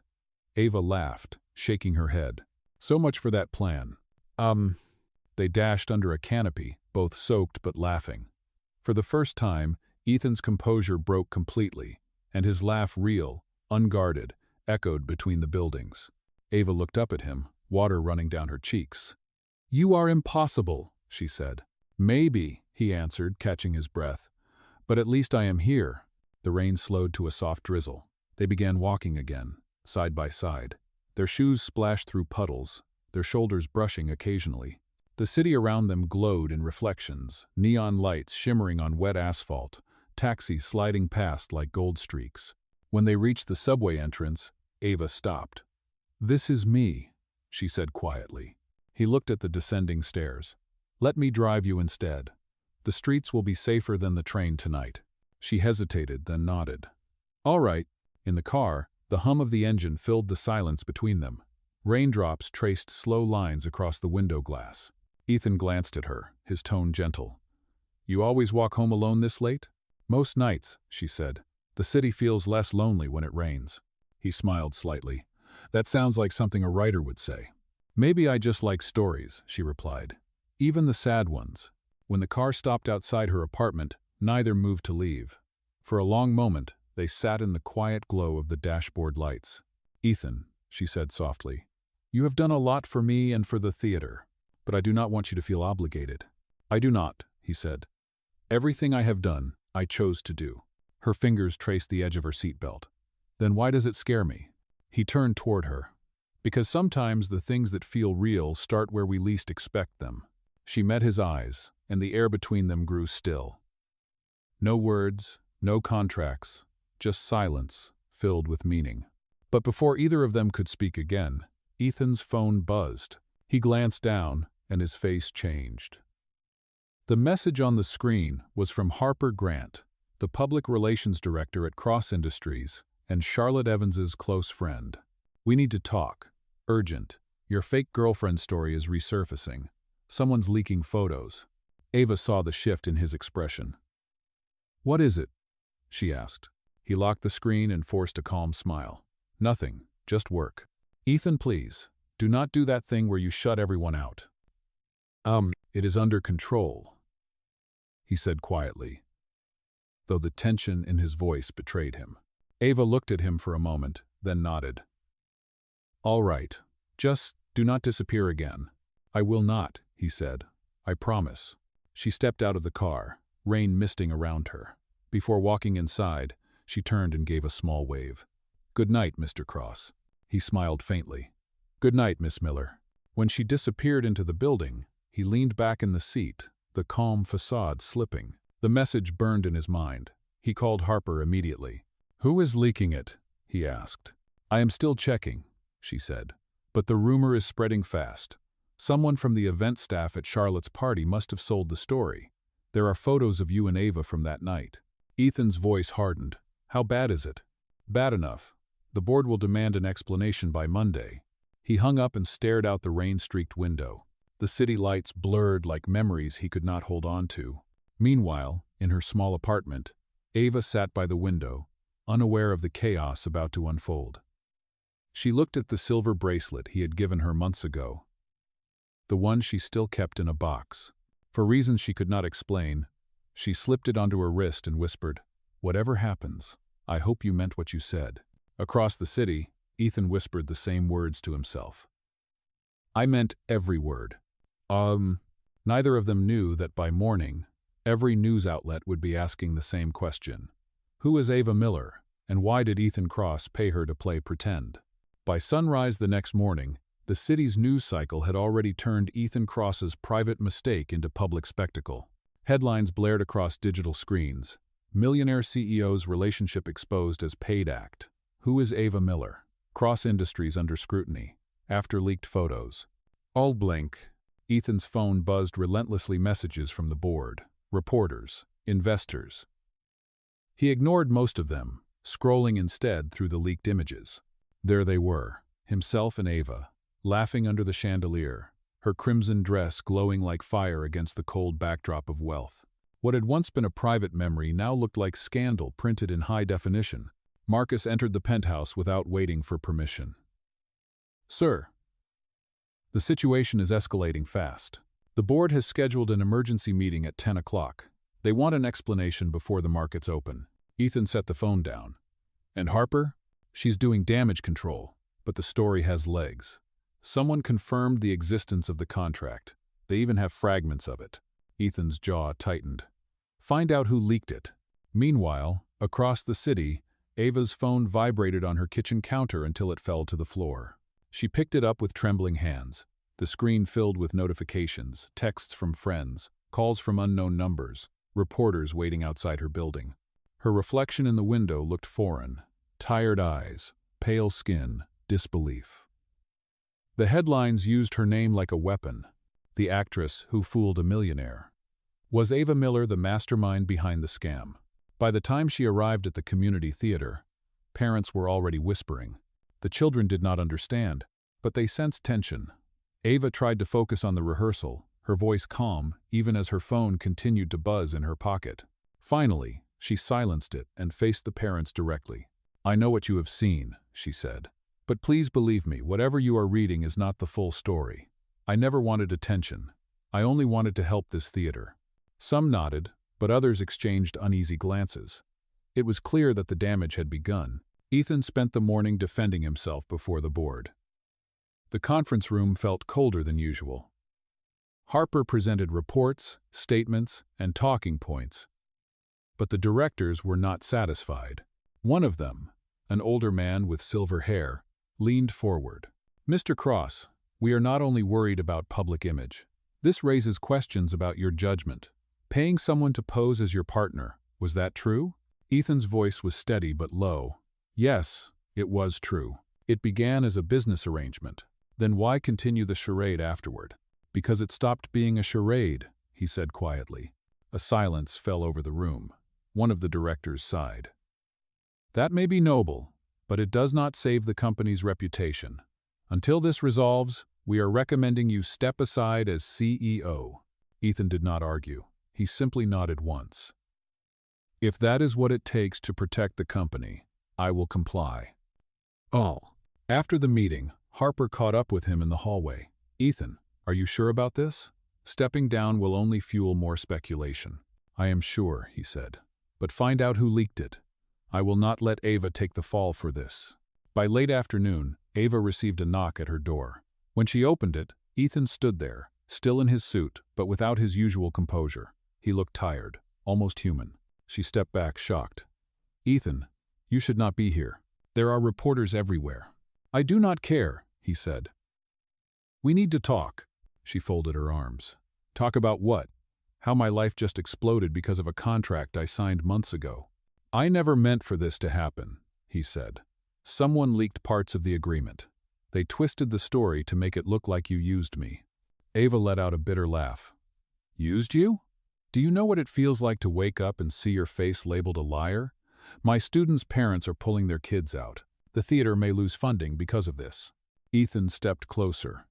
Ava laughed, shaking her head. "So much for that plan." They dashed under a canopy, both soaked but laughing. For the first time, Ethan's composure broke completely, and his laugh, real, unguarded, echoed between the buildings. Ava looked up at him, water running down her cheeks. "You are impossible," she said. "Maybe," he answered, catching his breath. "But at least I am here." The rain slowed to a soft drizzle. They began walking again, side by side. Their shoes splashed through puddles, their shoulders brushing occasionally. The city around them glowed in reflections, neon lights shimmering on wet asphalt, taxis sliding past like gold streaks. When they reached the subway entrance, Ava stopped. "This is me," she said quietly. He looked at the descending stairs. "Let me drive you instead. The streets will be safer than the train tonight." She hesitated, then nodded. "All right." In the car, the hum of the engine filled the silence between them. Raindrops traced slow lines across the window glass. Ethan glanced at her, his tone gentle. "You always walk home alone this late?" "Most nights," she said. "The city feels less lonely when it rains." He smiled slightly. "That sounds like something a writer would say." "Maybe I just like stories," she replied. "Even the sad ones." When the car stopped outside her apartment, neither moved to leave. For a long moment, they sat in the quiet glow of the dashboard lights. "Ethan," she said softly, "you have done a lot for me and for the theater, but I do not want you to feel obligated." "I do not," he said. "Everything I have done, I chose to do." Her fingers traced the edge of her seatbelt. "Then why does it scare me?" He turned toward her. "Because sometimes the things that feel real start where we least expect them." She met his eyes, and the air between them grew still. No words, no contracts, just silence, filled with meaning. But before either of them could speak again, Ethan's phone buzzed. He glanced down, and his face changed. The message on the screen was from Harper Grant, the public relations director at Cross Industries, and Charlotte Evans's close friend. "We need to talk. Urgent. Your fake girlfriend story is resurfacing. Someone's leaking photos." Ava saw the shift in his expression. "What is it?" she asked. He locked the screen and forced a calm smile. "Nothing, just work." "Ethan, please, do not do that thing where you shut everyone out." It is under control," he said quietly, though the tension in his voice betrayed him. Ava looked at him for a moment, then nodded. "All right, just do not disappear again." "I will not," he said. "I promise." She stepped out of the car, rain misting around her. Before walking inside, she turned and gave a small wave. "Good night, Mr. Cross." He smiled faintly. "Good night, Miss Miller." When she disappeared into the building, he leaned back in the seat, the calm facade slipping. The message burned in his mind. He called Harper immediately. "Who is leaking it?" he asked. "I am still checking," she said. "But the rumor is spreading fast. Someone from the event staff at Charlotte's party must have sold the story. There are photos of you and Ava from that night." Ethan's voice hardened. "How bad is it?" "Bad enough. The board will demand an explanation by Monday." He hung up and stared out the rain-streaked window. The city lights blurred like memories he could not hold on to. Meanwhile, in her small apartment, Ava sat by the window, unaware of the chaos about to unfold. She looked at the silver bracelet he had given her months ago, the one she still kept in a box. For reasons she could not explain, she slipped it onto her wrist and whispered, "Whatever happens, I hope you meant what you said." Across the city, Ethan whispered the same words to himself. "I meant every word." Neither of them knew that by morning, every news outlet would be asking the same question. Who is Ava Miller, and why did Ethan Cross pay her to play pretend? By sunrise the next morning, the city's news cycle had already turned Ethan Cross's private mistake into public spectacle. Headlines blared across digital screens. Millionaire CEO's relationship exposed as paid act. Who is Ava Miller? Cross Industries under scrutiny. After leaked photos. All blink. Ethan's phone buzzed relentlessly messages from the board, reporters, investors. He ignored most of them, scrolling instead through the leaked images. There they were, himself and Ava, laughing under the chandelier, her crimson dress glowing like fire against the cold backdrop of wealth. What had once been a private memory now looked like scandal printed in high definition. Marcus entered the penthouse without waiting for permission. "Sir, the situation is escalating fast. The board has scheduled an emergency meeting at 10 o'clock. They want an explanation before the markets open." Ethan set the phone down. "And Harper? She's doing damage control, but the story has legs. Someone confirmed the existence of the contract. They even have fragments of it." Ethan's jaw tightened. "Find out who leaked it." Meanwhile, across the city, Ava's phone vibrated on her kitchen counter until it fell to the floor. She picked it up with trembling hands, the screen filled with notifications, texts from friends, calls from unknown numbers, reporters waiting outside her building. Her reflection in the window looked foreign. Tired eyes, pale skin, disbelief. The headlines used her name like a weapon. The actress who fooled a millionaire. Was Ava Miller the mastermind behind the scam? By the time she arrived at the community theater, parents were already whispering. The children did not understand, but they sensed tension. Ava tried to focus on the rehearsal, her voice calm, even as her phone continued to buzz in her pocket. Finally, she silenced it and faced the parents directly. "I know what you have seen," she said. "But please believe me, whatever you are reading is not the full story. I never wanted attention. I only wanted to help this theater." Some nodded, but others exchanged uneasy glances. It was clear that the damage had begun. Ethan spent the morning defending himself before the board. The conference room felt colder than usual. Harper presented reports, statements, and talking points. But the directors were not satisfied. One of them, an older man with silver hair, leaned forward. "Mr. Cross, we are not only worried about public image. This raises questions about your judgment. Paying someone to pose as your partner, was that true?" Ethan's voice was steady but low. "Yes, it was true. It began as a business arrangement. Then why continue the charade afterward?" "Because it stopped being a charade," he said quietly. A silence fell over the room. One of the directors sighed. "That may be noble, but it does not save the company's reputation. Until this resolves, we are recommending you step aside as CEO." Ethan did not argue. He simply nodded once. "If that is what it takes to protect the company, I will comply." After the meeting, Harper caught up with him in the hallway. "Ethan, are you sure about this? Stepping down will only fuel more speculation." "I am sure," he said. "But find out who leaked it. I will not let Ava take the fall for this." By late afternoon, Ava received a knock at her door. When she opened it, Ethan stood there, still in his suit, but without his usual composure. He looked tired, almost human. She stepped back, shocked. "Ethan, you should not be here. There are reporters everywhere." "I do not care," he said. "We need to talk." She folded her arms. "Talk about what?" "How my life just exploded because of a contract I signed months ago." "I never meant for this to happen," he said. "Someone leaked parts of the agreement. They twisted the story to make it look like you used me." Ava let out a bitter laugh. "Used you? Do you know what it feels like to wake up and see your face labeled a liar? My students' parents are pulling their kids out. The theater may lose funding because of this." Ethan stepped closer.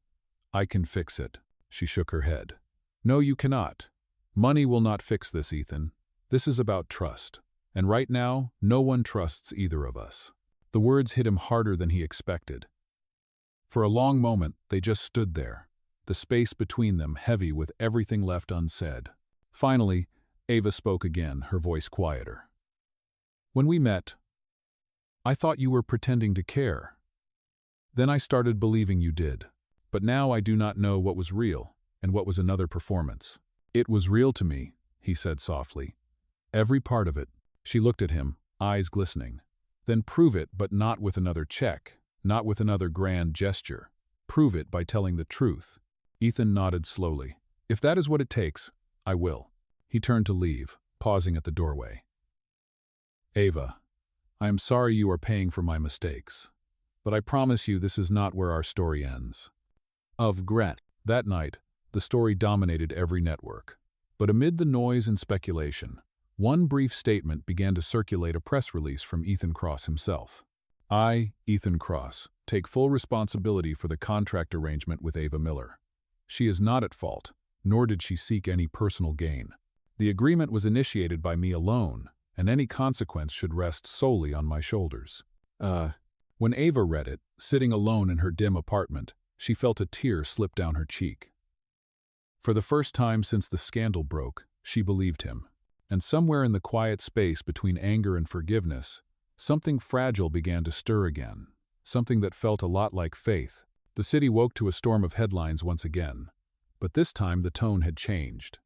"I can fix it." She shook her head. "No, you cannot. Money will not fix this, Ethan. This is about trust. And right now, no one trusts either of us." The words hit him harder than he expected. For a long moment, they just stood there, the space between them heavy with everything left unsaid. Finally, Ava spoke again, her voice quieter. "When we met, I thought you were pretending to care. Then I started believing you did. But now I do not know what was real and what was another performance." "It was real to me," he said softly. "Every part of it." She looked at him, eyes glistening. "Then prove it, but not with another check. not with another grand gesture. Prove it by telling the truth. Ethan nodded slowly. If that is what it takes, I will. He turned to leave, pausing at the doorway. Ava, I am sorry you are paying for my mistakes, but I promise you this is not where our story ends. Of Gret. That night, the story dominated every network. But amid the noise and speculation, one brief statement began to circulate, a press release from Ethan Cross himself. I, Ethan Cross, take full responsibility for the contract arrangement with Ava Miller. She is not at fault, nor did she seek any personal gain. The agreement was initiated by me alone, and any consequence should rest solely on my shoulders. When Ava read it, sitting alone in her dim apartment, she felt a tear slip down her cheek. For the first time since the scandal broke, she believed him. And somewhere in the quiet space between anger and forgiveness, something fragile began to stir again, something that felt a lot like faith. The city woke to a storm of headlines once again, but this time the tone had changed.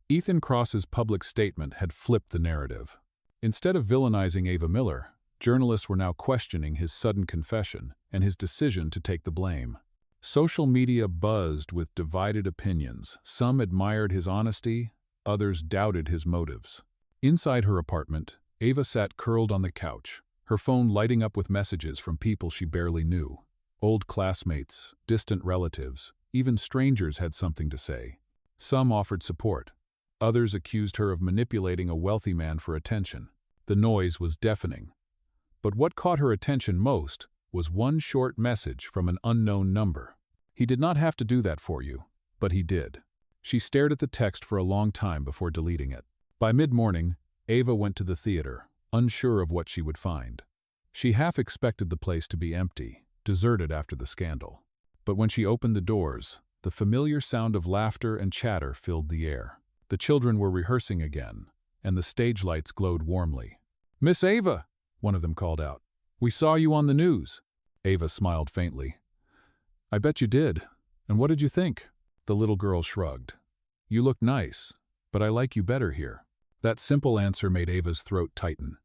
Ethan Cross's public statement had flipped the narrative. Instead of villainizing Ava Miller, journalists were now questioning his sudden confession and his decision to take the blame. Social media buzzed with divided opinions. Some admired his honesty, others doubted his motives. Inside her apartment, Ava sat curled on the couch, her phone lighting up with messages from people she barely knew. Old classmates, distant relatives, even strangers had something to say. Some offered support. Others accused her of manipulating a wealthy man for attention. The noise was deafening. But what caught her attention most was one short message from an unknown number. He did not have to do that for you, but he did. She stared at the text for a long time before deleting it. By mid-morning, Ava went to the theater, unsure of what she would find. She half expected the place to be empty, deserted after the scandal. But when she opened the doors, the familiar sound of laughter and chatter filled the air. The children were rehearsing again, and the stage lights glowed warmly. "Miss Ava!" one of them called out. "We saw you on the news." Ava smiled faintly. "I bet you did. And what did you think?" The little girl shrugged. "You look nice, but I like you better here." That simple answer made Ava's throat tighten.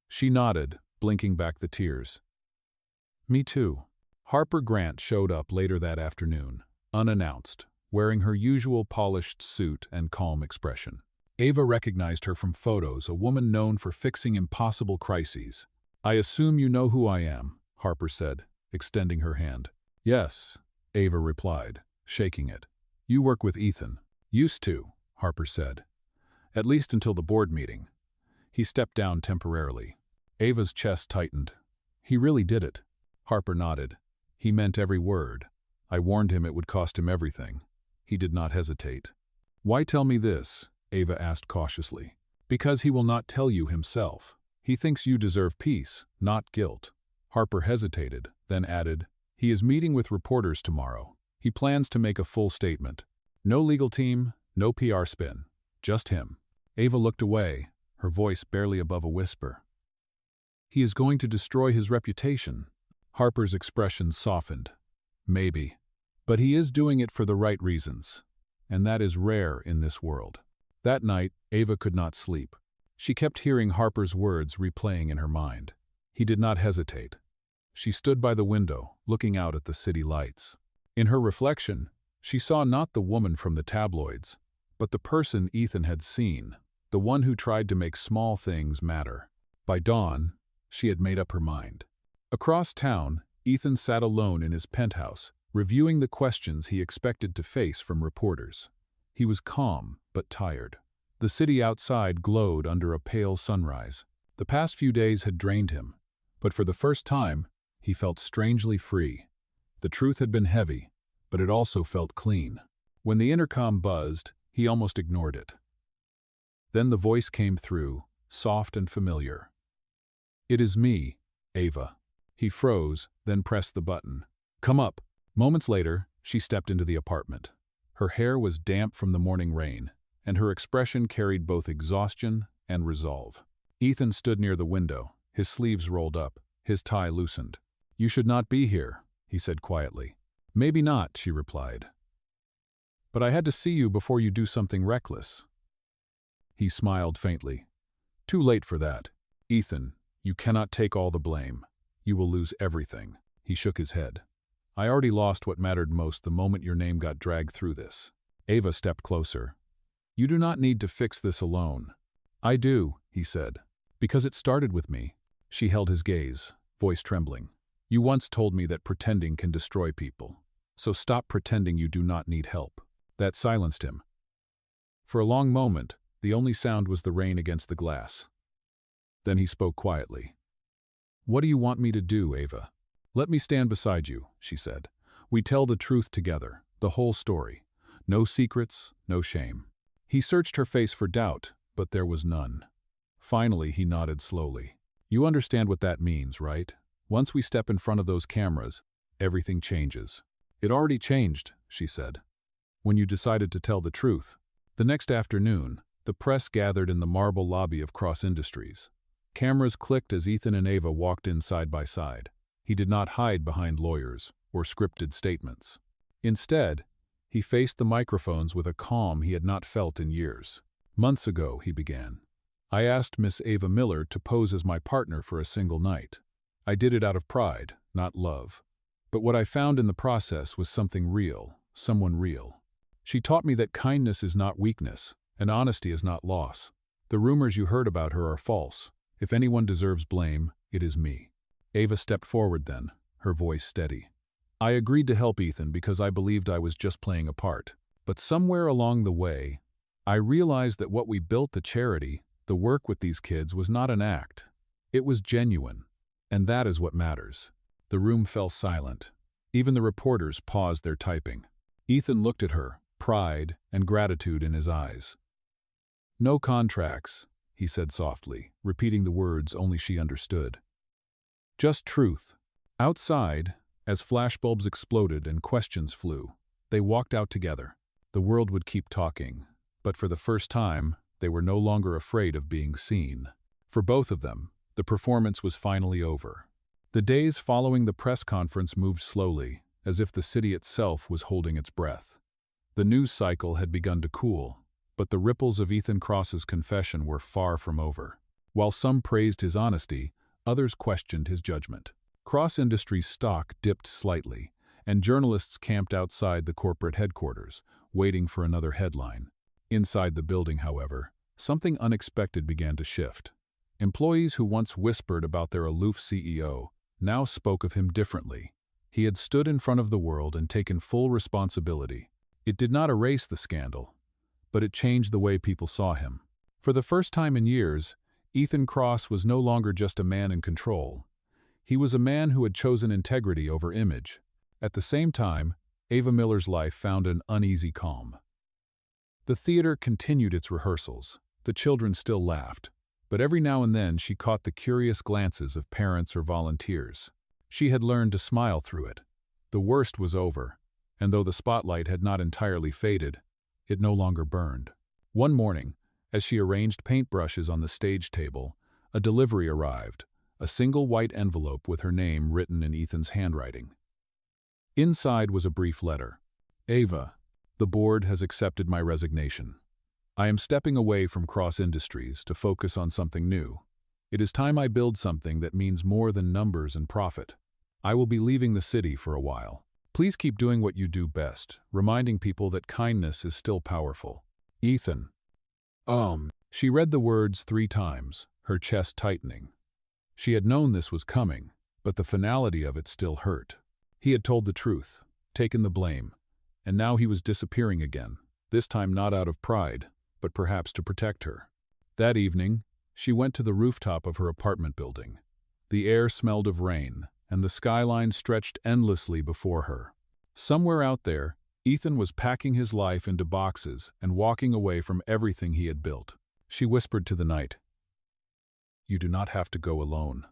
She nodded, blinking back the tears. "Me too." Harper Grant showed up later that afternoon, unannounced, wearing her usual polished suit and calm expression. Ava recognized her from photos, a woman known for fixing impossible crises. "I assume you know who I am," Harper said, extending her hand. "Yes," Ava replied, shaking it. "You work with Ethan." "Used to," Harper said. "At least until the board meeting." He stepped down temporarily. Ava's chest tightened. "He really did it." Harper nodded. "He meant every word. I warned him it would cost him everything." He did not hesitate. "Why tell me this?" Ava asked cautiously. "Because he will not tell you himself. He thinks you deserve peace, not guilt." Harper hesitated, then added, "He is meeting with reporters tomorrow. He plans to make a full statement. No legal team, no PR spin. Just him." Ava looked away, her voice barely above a whisper. "He is going to destroy his reputation." Harper's expression softened. "Maybe. But he is doing it for the right reasons. And that is rare in this world." That night, Ava could not sleep. She kept hearing Harper's words replaying in her mind. He did not hesitate. She stood by the window, looking out at the city lights. In her reflection, she saw not the woman from the tabloids, but the person Ethan had seen, the one who tried to make small things matter. By dawn, she had made up her mind. Across town, Ethan sat alone in his penthouse, reviewing the questions he expected to face from reporters. He was calm, but tired. The city outside glowed under a pale sunrise. The past few days had drained him, but for the first time, he felt strangely free. The truth had been heavy, but it also felt clean. When the intercom buzzed, he almost ignored it. Then the voice came through, soft and familiar. "It is me, Ava." He froze, then pressed the button. "Come up." Moments later, she stepped into the apartment. Her hair was damp from the morning rain, and her expression carried both exhaustion and resolve. Ethan stood near the window, his sleeves rolled up, his tie loosened. "You should not be here," he said quietly. "Maybe not," she replied. "But I had to see you before you do something reckless." He smiled faintly. "Too late for that. Ethan, you cannot take all the blame. You will lose everything." He shook his head. I already lost what mattered most the moment your name got dragged through this. Ava stepped closer. You do not need to fix this alone. I do, he said. Because it started with me. She held his gaze, voice trembling. You once told me that pretending can destroy people. So stop pretending you do not need help. That silenced him. For a long moment, the only sound was the rain against the glass. Then he spoke quietly. What do you want me to do, Ava? Let me stand beside you, she said. We tell the truth together, the whole story. No secrets, no shame. He searched her face for doubt, but there was none. Finally, he nodded slowly. You understand what that means, right? Once we step in front of those cameras, everything changes. It already changed, she said. When you decided to tell the truth. The next afternoon, the press gathered in the marble lobby of Cross Industries. Cameras clicked as Ethan and Ava walked in side by side. He did not hide behind lawyers or scripted statements. Instead, he faced the microphones with a calm he had not felt in years. Months ago, he began. I asked Miss Ava Miller to pose as my partner for a single night. I did it out of pride, not love. But what I found in the process was something real, someone real. She taught me that kindness is not weakness, and honesty is not loss. The rumors you heard about her are false. If anyone deserves blame, it is me. Ava stepped forward then, her voice steady. I agreed to help Ethan because I believed I was just playing a part. But somewhere along the way, I realized that what we built, the charity, the work with these kids, was not an act. It was genuine. And that is what matters. The room fell silent. Even the reporters paused their typing. Ethan looked at her, pride and gratitude in his eyes. No contracts, he said softly, repeating the words only she understood. Just truth. Outside, as flashbulbs exploded and questions flew, they walked out together. The world would keep talking, but for the first time, they were no longer afraid of being seen. For both of them, the performance was finally over. The days following the press conference moved slowly, as if the city itself was holding its breath. The news cycle had begun to cool, but the ripples of Ethan Cross's confession were far from over. While some praised his honesty, others questioned his judgment. Cross Industries' stock dipped slightly, and journalists camped outside the corporate headquarters, waiting for another headline. Inside the building, however, something unexpected began to shift. Employees who once whispered about their aloof CEO now spoke of him differently. He had stood in front of the world and taken full responsibility. It did not erase the scandal, but it changed the way people saw him. For the first time in years, Ethan Cross was no longer just a man in control. He was a man who had chosen integrity over image. At the same time, Ava Miller's life found an uneasy calm. The theater continued its rehearsals. The children still laughed, but every now and then she caught the curious glances of parents or volunteers. She had learned to smile through it. The worst was over, and though the spotlight had not entirely faded, it no longer burned. One morning, as she arranged paintbrushes on the stage table, a delivery arrived, a single white envelope with her name written in Ethan's handwriting. Inside was a brief letter. Ava, the board has accepted my resignation. I am stepping away from Cross Industries to focus on something new. It is time I build something that means more than numbers and profit. I will be leaving the city for a while. Please keep doing what you do best, reminding people that kindness is still powerful. Ethan. She read the words 3 times, her chest tightening. She had known this was coming, but the finality of it still hurt. He had told the truth, taken the blame, and now he was disappearing again, this time not out of pride, but perhaps to protect her. That evening, she went to the rooftop of her apartment building. The air smelled of rain, and the skyline stretched endlessly before her. Somewhere out there, Ethan was packing his life into boxes and walking away from everything he had built. She whispered to the night, "You do not have to go alone."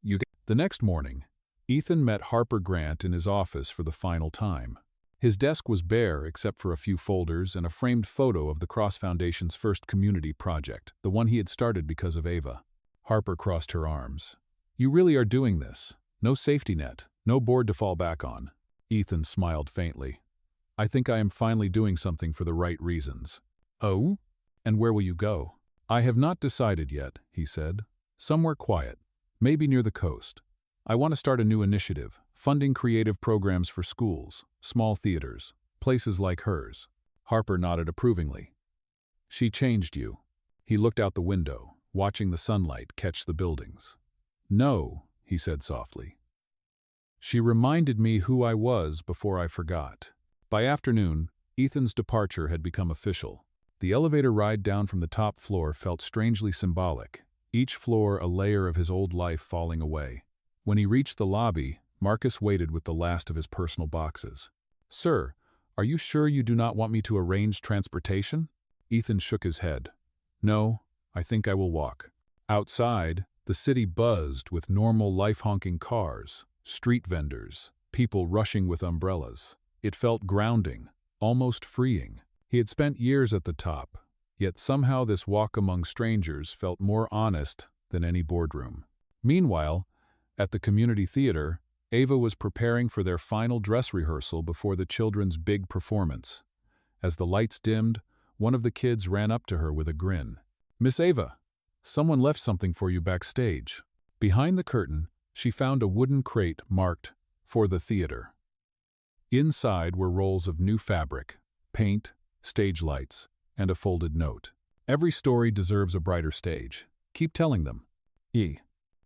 The next morning, Ethan met Harper Grant in his office for the final time. His desk was bare except for a few folders and a framed photo of the Cross Foundation's first community project, the one he had started because of Ava. Harper crossed her arms. "You really are doing this. No safety net, no board to fall back on." Ethan smiled faintly. "I think I am finally doing something for the right reasons." "Oh? And where will you go?" "I have not decided yet," he said. "Somewhere quiet, maybe near the coast. I want to start a new initiative, funding creative programs for schools, small theaters, places like hers. Harper nodded approvingly. She changed you. He looked out the window, watching the sunlight catch the buildings. No, he said softly. She reminded me who I was before I forgot. By afternoon, Ethan's departure had become official. The elevator ride down from the top floor felt strangely symbolic, each floor a layer of his old life falling away. When he reached the lobby, Marcus waited with the last of his personal boxes. "Sir, are you sure you do not want me to arrange transportation?" Ethan shook his head. "No, I think I will walk." Outside, the city buzzed with normal life-honking cars, street vendors, people rushing with umbrellas. It felt grounding, almost freeing. He had spent years at the top, yet somehow this walk among strangers felt more honest than any boardroom. Meanwhile, at the community theater, Ava was preparing for their final dress rehearsal before the children's big performance. As the lights dimmed, one of the kids ran up to her with a grin. "Miss Ava, someone left something for you backstage." Behind the curtain, she found a wooden crate marked, "For the theater." Inside were rolls of new fabric, paint, stage lights, and a folded note. "Every story deserves a brighter stage. Keep telling them."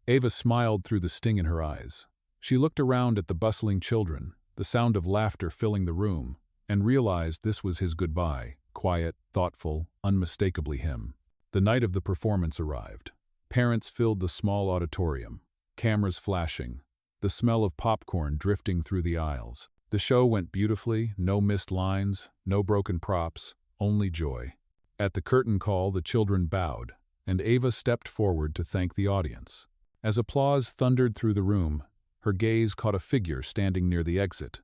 Ava smiled through the sting in her eyes. She looked around at the bustling children, the sound of laughter filling the room, and realized this was his goodbye, quiet, thoughtful, unmistakably him. The night of the performance arrived. Parents filled the small auditorium, cameras flashing, the smell of popcorn drifting through the aisles. The show went beautifully, no missed lines, no broken props, only joy. At the curtain call, the children bowed, and Ava stepped forward to thank the audience. As applause thundered through the room, her gaze caught a figure standing near the exit.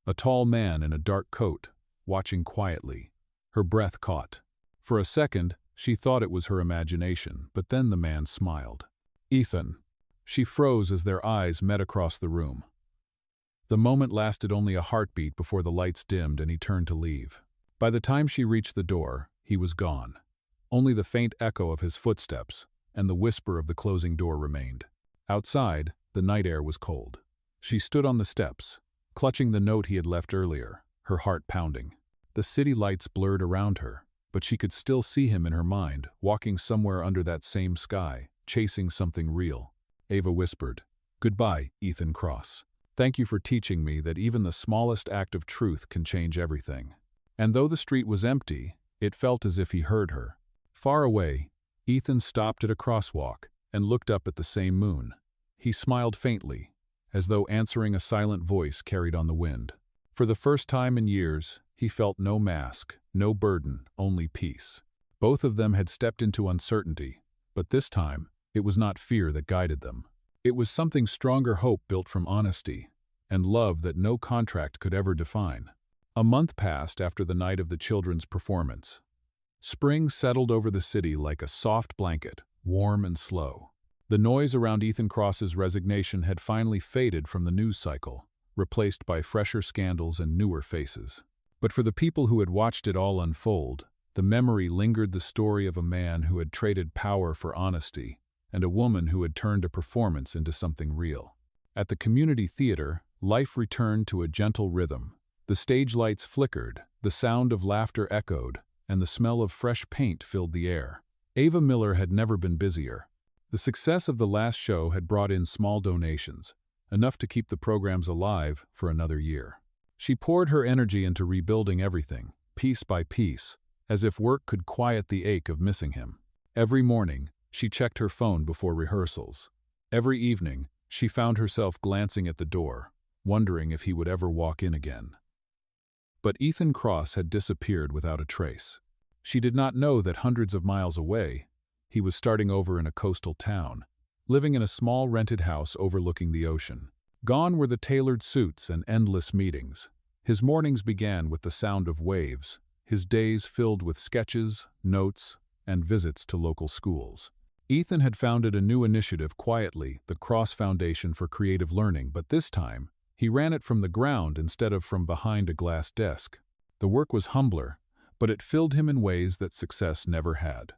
A tall man in a dark coat, watching quietly. Her breath caught. For a second, she thought it was her imagination, but then the man smiled. "Ethan." She froze as their eyes met across the room. The moment lasted only a heartbeat before the lights dimmed and he turned to leave. By the time she reached the door, he was gone. Only the faint echo of his footsteps and the whisper of the closing door remained. Outside, the night air was cold. She stood on the steps, clutching the note he had left earlier, her heart pounding. The city lights blurred around her, but she could still see him in her mind, walking somewhere under that same sky, chasing something real. Ava whispered, "Goodbye, Ethan Cross. Thank you for teaching me that even the smallest act of truth can change everything." And though the street was empty, it felt as if he heard her. Far away, Ethan stopped at a crosswalk and looked up at the same moon. He smiled faintly, as though answering a silent voice carried on the wind. For the first time in years, he felt no mask, no burden, only peace. Both of them had stepped into uncertainty, but this time, it was not fear that guided them. It was something stronger, hope built from honesty, and love that no contract could ever define. A month passed after the night of the children's performance. Spring settled over the city like a soft blanket, warm and slow. The noise around Ethan Cross's resignation had finally faded from the news cycle, replaced by fresher scandals and newer faces. But for the people who had watched it all unfold, the memory lingered, the story of a man who had traded power for honesty, and a woman who had turned a performance into something real. At the community theater, life returned to a gentle rhythm. The stage lights flickered, the sound of laughter echoed, and the smell of fresh paint filled the air. Ava Miller had never been busier. The success of the last show had brought in small donations, enough to keep the programs alive for another year. She poured her energy into rebuilding everything, piece by piece, as if work could quiet the ache of missing him. Every morning, she checked her phone before rehearsals. Every evening, she found herself glancing at the door, wondering if he would ever walk in again. But Ethan Cross had disappeared without a trace. She did not know that hundreds of miles away, he was starting over in a coastal town, living in a small rented house overlooking the ocean. Gone were the tailored suits and endless meetings. His mornings began with the sound of waves, his days filled with sketches, notes, and visits to local schools. Ethan had founded a new initiative quietly, the Cross Foundation for Creative Learning, but this time, he ran it from the ground instead of from behind a glass desk. The work was humbler, but it filled him in ways that success never had.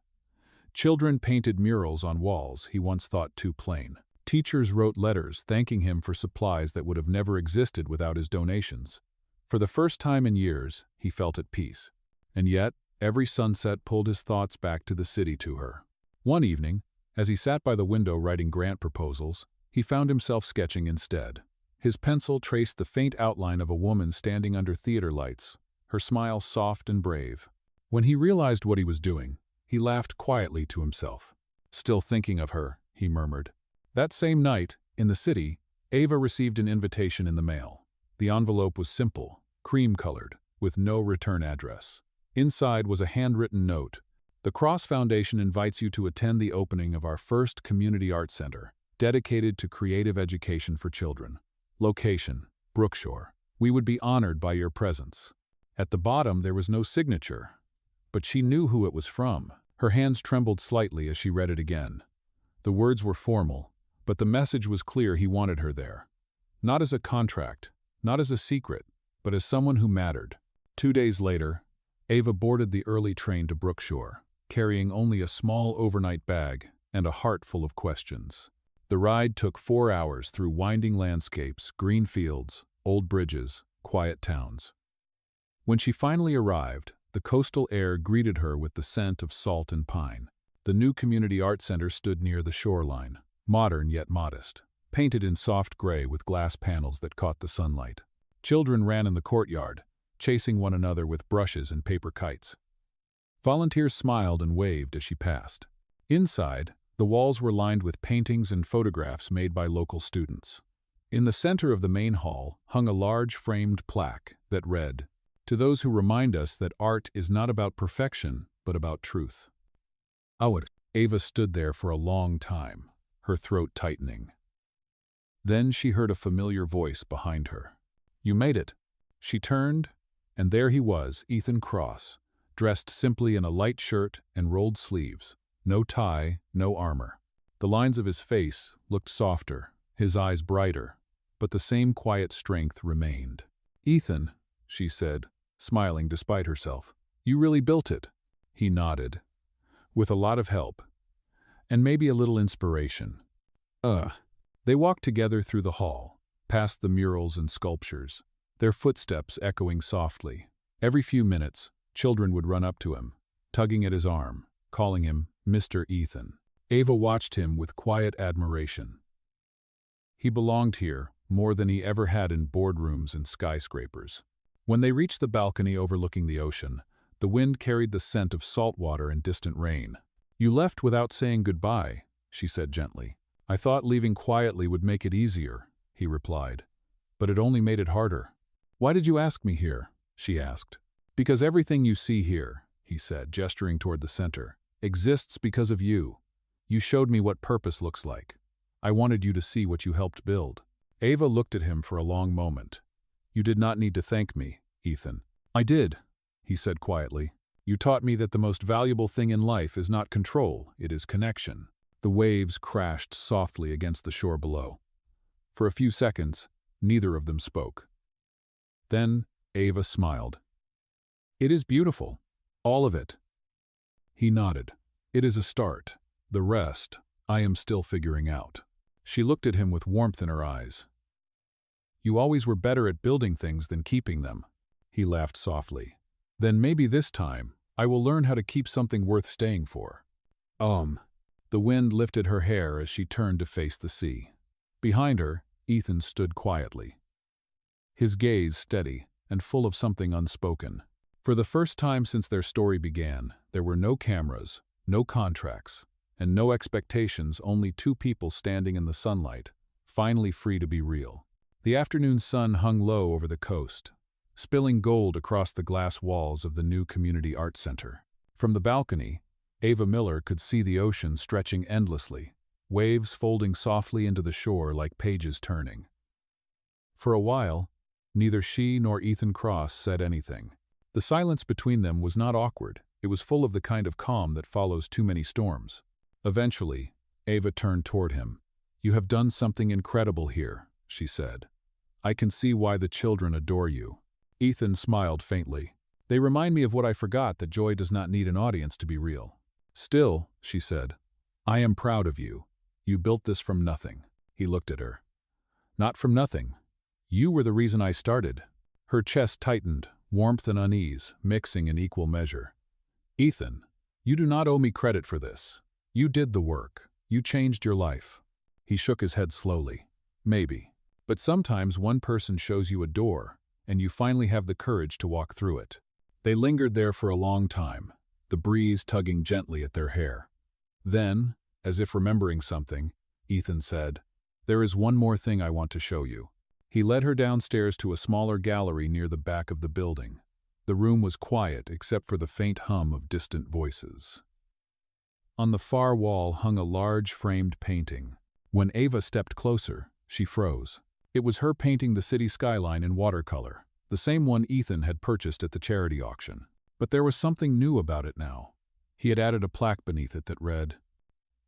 Children painted murals on walls he once thought too plain. Teachers wrote letters thanking him for supplies that would have never existed without his donations. For the first time in years, he felt at peace. And yet, every sunset pulled his thoughts back to the city to her. One evening, as he sat by the window writing grant proposals, he found himself sketching instead. His pencil traced the faint outline of a woman standing under theater lights, her smile soft and brave. When he realized what he was doing, he laughed quietly to himself. Still thinking of her, he murmured. That same night, in the city, Ava received an invitation in the mail. The envelope was simple, cream-colored, with no return address. Inside was a handwritten note. The Cross Foundation invites you to attend the opening of our first community art center, dedicated to creative education for children. Location: Brookshore. We would be honored by your presence. At the bottom there was no signature, but she knew who it was from. Her hands trembled slightly as she read it again. The words were formal, but the message was clear. He wanted her there. Not as a contract, not as a secret, but as someone who mattered. 2 days later, Ava boarded the early train to Brookshore, carrying only a small overnight bag and a heart full of questions. The ride took 4 hours through winding landscapes, green fields, old bridges, quiet towns. When she finally arrived, the coastal air greeted her with the scent of salt and pine. The new community art center stood near the shoreline, modern yet modest, painted in soft gray with glass panels that caught the sunlight. Children ran in the courtyard, chasing one another with brushes and paper kites. Volunteers smiled and waved as she passed. Inside, the walls were lined with paintings and photographs made by local students. In the center of the main hall hung a large framed plaque that read, "To those who remind us that art is not about perfection, but about truth." Ava stood there for a long time, her throat tightening. Then she heard a familiar voice behind her. "You made it." She turned, and there he was, Ethan Cross, dressed simply in a light shirt and rolled sleeves. No tie, no armor. The lines of his face looked softer, his eyes brighter, but the same quiet strength remained. "Ethan," she said, smiling despite herself, "you really built it." He nodded. "With a lot of help. And maybe a little inspiration." They walked together through the hall, past the murals and sculptures, their footsteps echoing softly. Every few minutes, children would run up to him, tugging at his arm, calling him Mr. Ethan. Ava watched him with quiet admiration. He belonged here more than he ever had in boardrooms and skyscrapers. When they reached the balcony overlooking the ocean, the wind carried the scent of salt water and distant rain. "You left without saying goodbye," she said gently. "I thought leaving quietly would make it easier," he replied. "But it only made it harder." "Why did you ask me here?" she asked. "Because everything you see here," he said, gesturing toward the center, "exists because of you. You showed me what purpose looks like. I wanted you to see what you helped build." Ava looked at him for a long moment. "You did not need to thank me, Ethan." "I did," he said quietly. "You taught me that the most valuable thing in life is not control, it is connection." The waves crashed softly against the shore below. For a few seconds, neither of them spoke. Then Ava smiled. "It is beautiful. All of it." He nodded. "It is a start. The rest, I am still figuring out." She looked at him with warmth in her eyes. "You always were better at building things than keeping them." He laughed softly. "Then maybe this time, I will learn how to keep something worth staying for." The wind lifted her hair as she turned to face the sea. Behind her, Ethan stood quietly, his gaze steady and full of something unspoken. For the first time since their story began, there were no cameras, no contracts, and no expectations, only two people standing in the sunlight, finally free to be real. The afternoon sun hung low over the coast, spilling gold across the glass walls of the new community art center. From the balcony, Ava Miller could see the ocean stretching endlessly, waves folding softly into the shore like pages turning. For a while, neither she nor Ethan Cross said anything. The silence between them was not awkward, it was full of the kind of calm that follows too many storms. Eventually, Ava turned toward him. "You have done something incredible here," she said. "I can see why the children adore you." Ethan smiled faintly. "They remind me of what I forgot, that joy does not need an audience to be real." "Still," she said, "I am proud of you. You built this from nothing." He looked at her. Not from nothing. You were the reason I started. Her chest tightened, warmth and unease, mixing in equal measure. Ethan, you do not owe me credit for this. You did the work. You changed your life. He shook his head slowly. Maybe. But sometimes one person shows you a door, and you finally have the courage to walk through it. They lingered there for a long time, the breeze tugging gently at their hair. Then, as if remembering something, Ethan said, "There is one more thing I want to show you." He led her downstairs to a smaller gallery near the back of the building. The room was quiet except for the faint hum of distant voices. On the far wall hung a large framed painting. When Ava stepped closer, she froze. It was her painting the city skyline in watercolor, the same one Ethan had purchased at the charity auction. But there was something new about it now. He had added a plaque beneath it that read,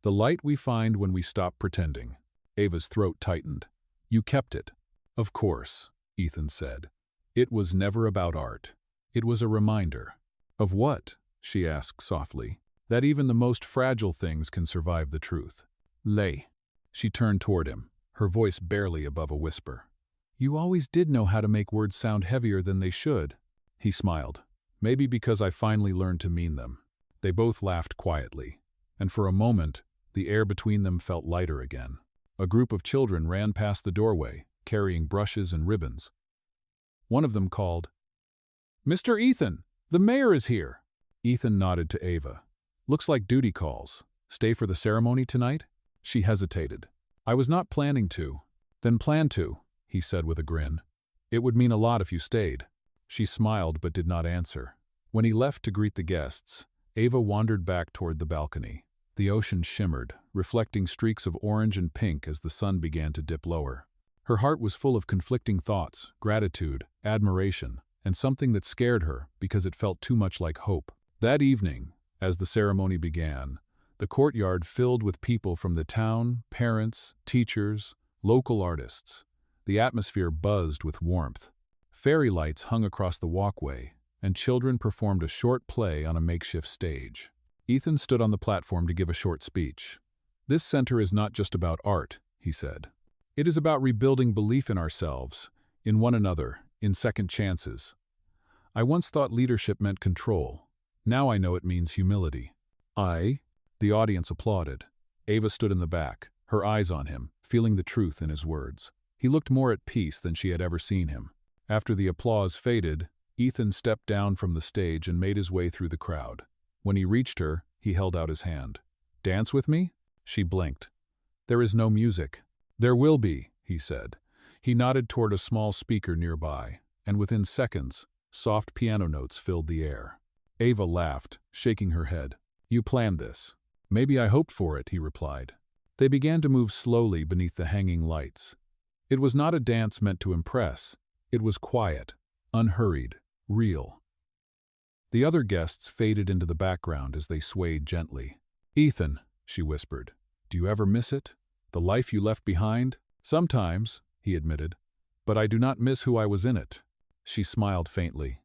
"The light we find when we stop pretending." Ava's throat tightened. "You kept it." "Of course," Ethan said. "It was never about art. It was a reminder." "Of what?" she asked softly. "That even the most fragile things can survive the truth." "Lay." She turned toward him, her voice barely above a whisper. "You always did know how to make words sound heavier than they should." He smiled. "Maybe because I finally learned to mean them." They both laughed quietly, and for a moment, the air between them felt lighter again. A group of children ran past the doorway, carrying brushes and ribbons. One of them called, "Mr. Ethan, the mayor is here." Ethan nodded to Ava. "Looks like duty calls. Stay for the ceremony tonight?" She hesitated. "I was not planning to." "Then plan to," he said with a grin. "It would mean a lot if you stayed." She smiled but did not answer. When he left to greet the guests, Ava wandered back toward the balcony. The ocean shimmered, reflecting streaks of orange and pink as the sun began to dip lower. Her heart was full of conflicting thoughts, gratitude, admiration, and something that scared her because it felt too much like hope. That evening, as the ceremony began, the courtyard filled with people from the town, parents, teachers, local artists. The atmosphere buzzed with warmth. Fairy lights hung across the walkway, and children performed a short play on a makeshift stage. Ethan stood on the platform to give a short speech. "This center is not just about art," he said. "It is about rebuilding belief in ourselves, in one another, in second chances. I once thought leadership meant control. Now I know it means humility." The audience applauded. Ava stood in the back, her eyes on him, feeling the truth in his words. He looked more at peace than she had ever seen him. After the applause faded, Ethan stepped down from the stage and made his way through the crowd. When he reached her, he held out his hand. "Dance with me?" She blinked. "There is no music." "There will be," he said. He nodded toward a small speaker nearby, and within seconds, soft piano notes filled the air. Ava laughed, shaking her head. "You planned this." "Maybe I hoped for it," he replied. They began to move slowly beneath the hanging lights. It was not a dance meant to impress. It was quiet, unhurried, real. The other guests faded into the background as they swayed gently. "Ethan," she whispered, "do you ever miss it? The life you left behind?" "Sometimes," he admitted, "but I do not miss who I was in it." She smiled faintly.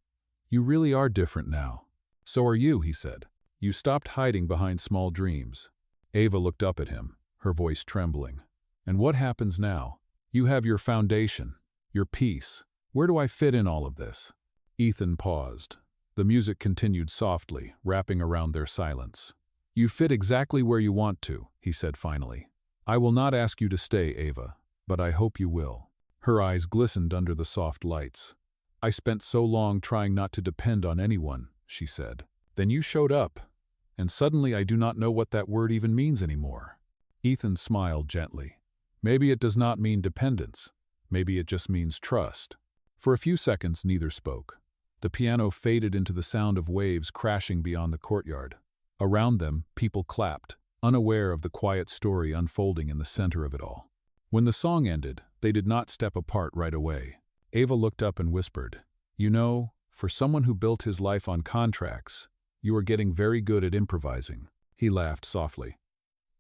"You really are different now." "So are you," he said. "You stopped hiding behind small dreams." Ava looked up at him, her voice trembling. "And what happens now? You have your foundation, your peace. Where do I fit in all of this?" Ethan paused. The music continued softly, wrapping around their silence. "You fit exactly where you want to," he said finally. "I will not ask you to stay, Ava, but I hope you will." Her eyes glistened under the soft lights. "I spent so long trying not to depend on anyone," she said. "Then you showed up, and suddenly I do not know what that word even means anymore." Ethan smiled gently. "Maybe it does not mean dependence. Maybe it just means trust." For a few seconds, neither spoke. The piano faded into the sound of waves crashing beyond the courtyard. Around them, people clapped, unaware of the quiet story unfolding in the center of it all. When the song ended, they did not step apart right away. Ava looked up and whispered, "You know, for someone who built his life on contracts, you are getting very good at improvising." He laughed softly.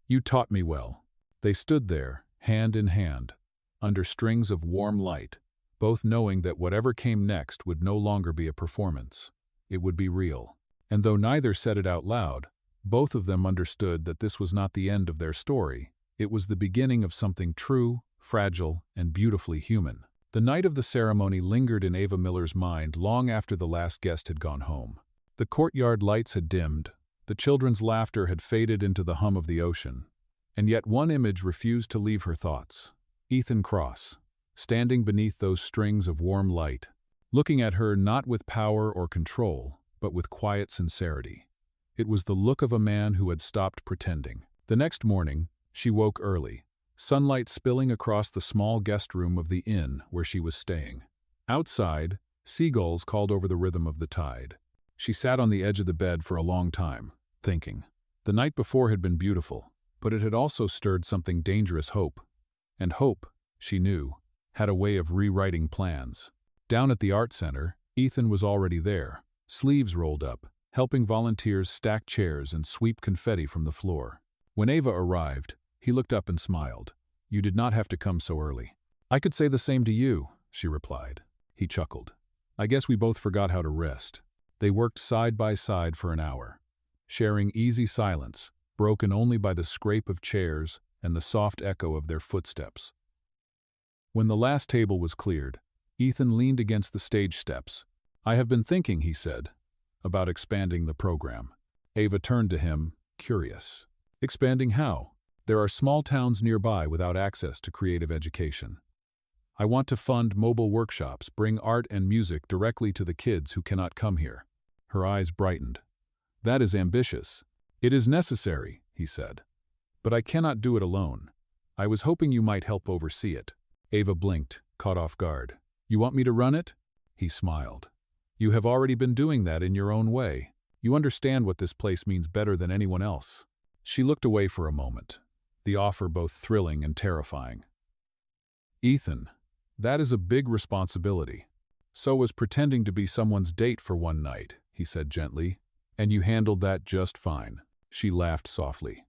"You taught me well." They stood there, hand in hand, under strings of warm light, both knowing that whatever came next would no longer be a performance. It would be real. And though neither said it out loud, both of them understood that this was not the end of their story. It was the beginning of something true, fragile, and beautifully human. The night of the ceremony lingered in Ava Miller's mind long after the last guest had gone home. The courtyard lights had dimmed, the children's laughter had faded into the hum of the ocean, and yet one image refused to leave her thoughts. Ethan Cross, standing beneath those strings of warm light, looking at her not with power or control, but with quiet sincerity. It was the look of a man who had stopped pretending. The next morning, she woke early, sunlight spilling across the small guest room of the inn where she was staying. Outside, seagulls called over the rhythm of the tide. She sat on the edge of the bed for a long time, thinking. The night before had been beautiful, but it had also stirred something dangerous: hope. And hope, she knew, had a way of rewriting plans. Down at the art center, Ethan was already there, sleeves rolled up, helping volunteers stack chairs and sweep confetti from the floor. When Ava arrived, he looked up and smiled. "You did not have to come so early." "I could say the same to you," she replied. He chuckled. "I guess we both forgot how to rest." They worked side by side for an hour, sharing easy silence, broken only by the scrape of chairs and the soft echo of their footsteps. When the last table was cleared, Ethan leaned against the stage steps. "I have been thinking," he said, "about expanding the program." Ava turned to him, curious. "Expanding how?" "There are small towns nearby without access to creative education. I want to fund mobile workshops, bring art and music directly to the kids who cannot come here." Her eyes brightened. "That is ambitious." "It is necessary," he said. "But I cannot do it alone. I was hoping you might help oversee it." Ava blinked, caught off guard. "You want me to run it?" He smiled. "You have already been doing that in your own way. You understand what this place means better than anyone else." She looked away for a moment, the offer both thrilling and terrifying. "Ethan, that is a big responsibility. So was pretending to be someone's date for one night," he said gently. "And you handled that just fine." She laughed softly.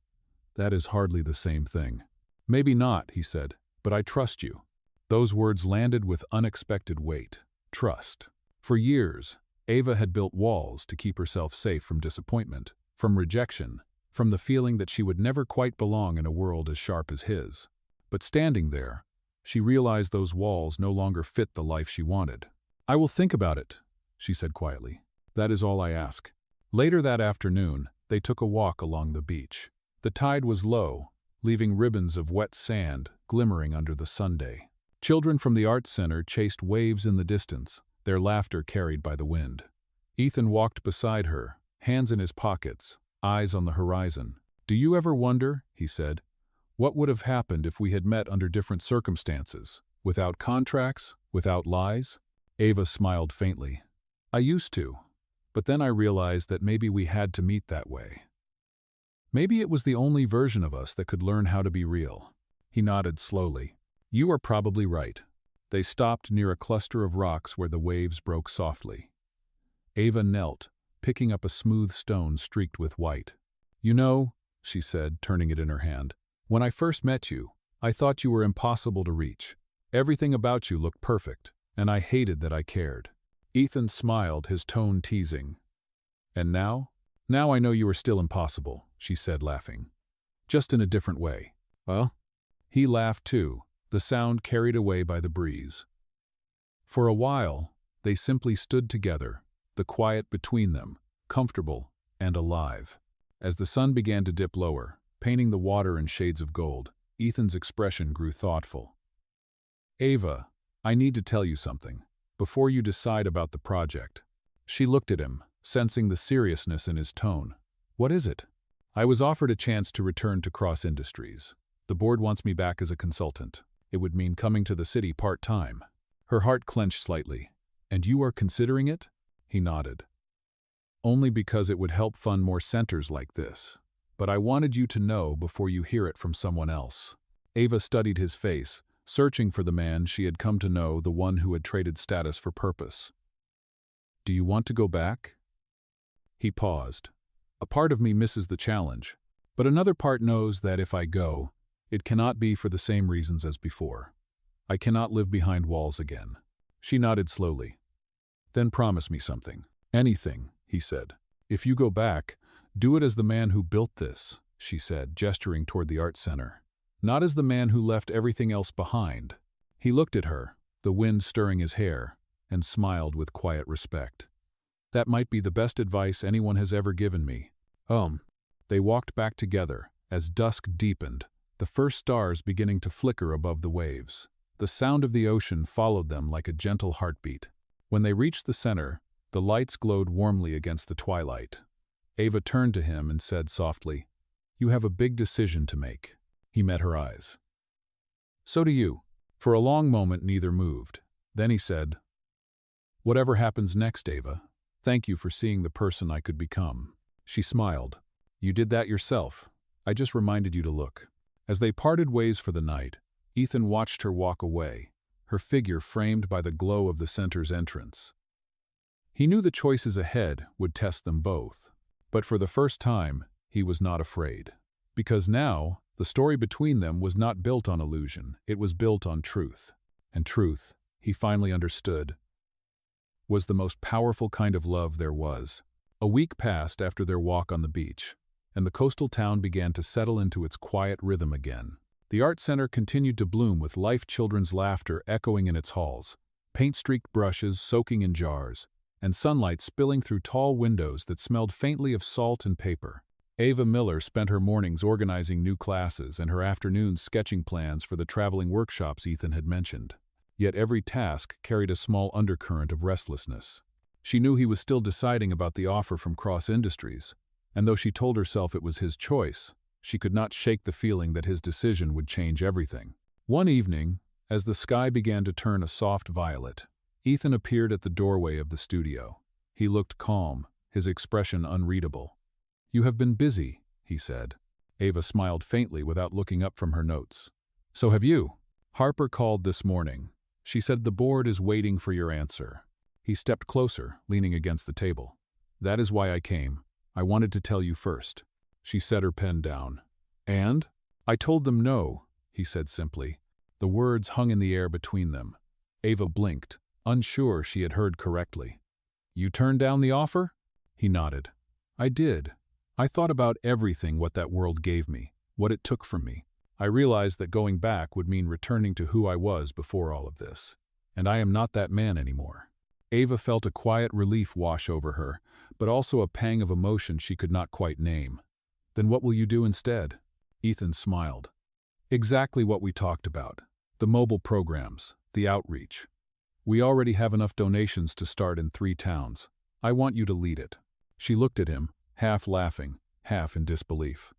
"That is hardly the same thing." "Maybe not," he said, "but I trust you." Those words landed with unexpected weight. Trust. For years, Ava had built walls to keep herself safe from disappointment, from rejection, from the feeling that she would never quite belong in a world as sharp as his. But standing there, she realized those walls no longer fit the life she wanted. "I will think about it," she said quietly. "That is all I ask." Later that afternoon, they took a walk along the beach. The tide was low, leaving ribbons of wet sand glimmering under the sunday. Children from the art center chased waves in the distance, their laughter carried by the wind. Ethan walked beside her, hands in his pockets, eyes on the horizon. "Do you ever wonder," he said, "what would have happened if we had met under different circumstances, without contracts, without lies?" Ava smiled faintly. "I used to, but then I realized that maybe we had to meet that way. Maybe it was the only version of us that could learn how to be real." He nodded slowly. "You are probably right." They stopped near a cluster of rocks where the waves broke softly. Ava knelt, picking up a smooth stone streaked with white. "You know," she said, turning it in her hand, "when I first met you, I thought you were impossible to reach. Everything about you looked perfect, and I hated that I cared." Ethan smiled, his tone teasing. "And now?" "Now I know you are still impossible," she said, laughing. "Just in a different way." "Well?" He laughed too, the sound carried away by the breeze. For a while, they simply stood together, the quiet between them, comfortable and alive. As the sun began to dip lower, painting the water in shades of gold, Ethan's expression grew thoughtful. "Ava, I need to tell you something, before you decide about the project." She looked at him, sensing the seriousness in his tone. "What is it?" "I was offered a chance to return to Cross Industries. The board wants me back as a consultant. It would mean coming to the city part-time." Her heart clenched slightly. "And you are considering it?" He nodded. "Only because it would help fund more centers like this. But I wanted you to know before you hear it from someone else." Ava studied his face, searching for the man she had come to know, the one who had traded status for purpose. "Do you want to go back?" He paused. "A part of me misses the challenge, but another part knows that if I go, it cannot be for the same reasons as before. I cannot live behind walls again." She nodded slowly. "Then promise me something." "Anything," he said. "If you go back, do it as the man who built this," she said, gesturing toward the art center. not as the man who left everything else behind. He looked at her, the wind stirring his hair, and smiled with quiet respect. That might be the best advice anyone has ever given me. They walked back together, as dusk deepened, the first stars beginning to flicker above the waves. The sound of the ocean followed them like a gentle heartbeat. When they reached the center, the lights glowed warmly against the twilight. Ava turned to him and said softly, "You have a big decision to make." He met her eyes. "So do you." For a long moment neither moved. Then he said, "Whatever happens next, Ava, thank you for seeing the person I could become." She smiled. "You did that yourself. I just reminded you to look." As they parted ways for the night, Ethan watched her walk away, her figure framed by the glow of the center's entrance. He knew the choices ahead would test them both. But for the first time, he was not afraid. Because now, the story between them was not built on illusion, it was built on truth. And truth, he finally understood, was the most powerful kind of love there was. A week passed after their walk on the beach, and the coastal town began to settle into its quiet rhythm again. The art center continued to bloom with life children's laughter echoing in its halls, paint-streaked brushes soaking in jars, and sunlight spilling through tall windows that smelled faintly of salt and paper. Ava Miller spent her mornings organizing new classes and her afternoons sketching plans for the traveling workshops Ethan had mentioned. Yet every task carried a small undercurrent of restlessness. She knew he was still deciding about the offer from Cross Industries, and though she told herself it was his choice, she could not shake the feeling that his decision would change everything. One evening, as the sky began to turn a soft violet, Ethan appeared at the doorway of the studio. He looked calm, his expression unreadable. "You have been busy," he said. Ava smiled faintly without looking up from her notes. "So have you. Harper called this morning. She said the board is waiting for your answer." He stepped closer, leaning against the table. "That is why I came. I wanted to tell you first." She set her pen down. "And?" "I told them no," he said simply. The words hung in the air between them. Ava blinked, unsure she had heard correctly. "You turned down the offer?" He nodded. "I did. I thought about everything what that world gave me, what it took from me. I realized that going back would mean returning to who I was before all of this. And I am not that man anymore." Ava felt a quiet relief wash over her, but also a pang of emotion she could not quite name. "Then what will you do instead?" Ethan smiled. "Exactly what we talked about. The mobile programs, the outreach. We already have enough donations to start in 3 towns. I want you to lead it." She looked at him, half laughing, half in disbelief.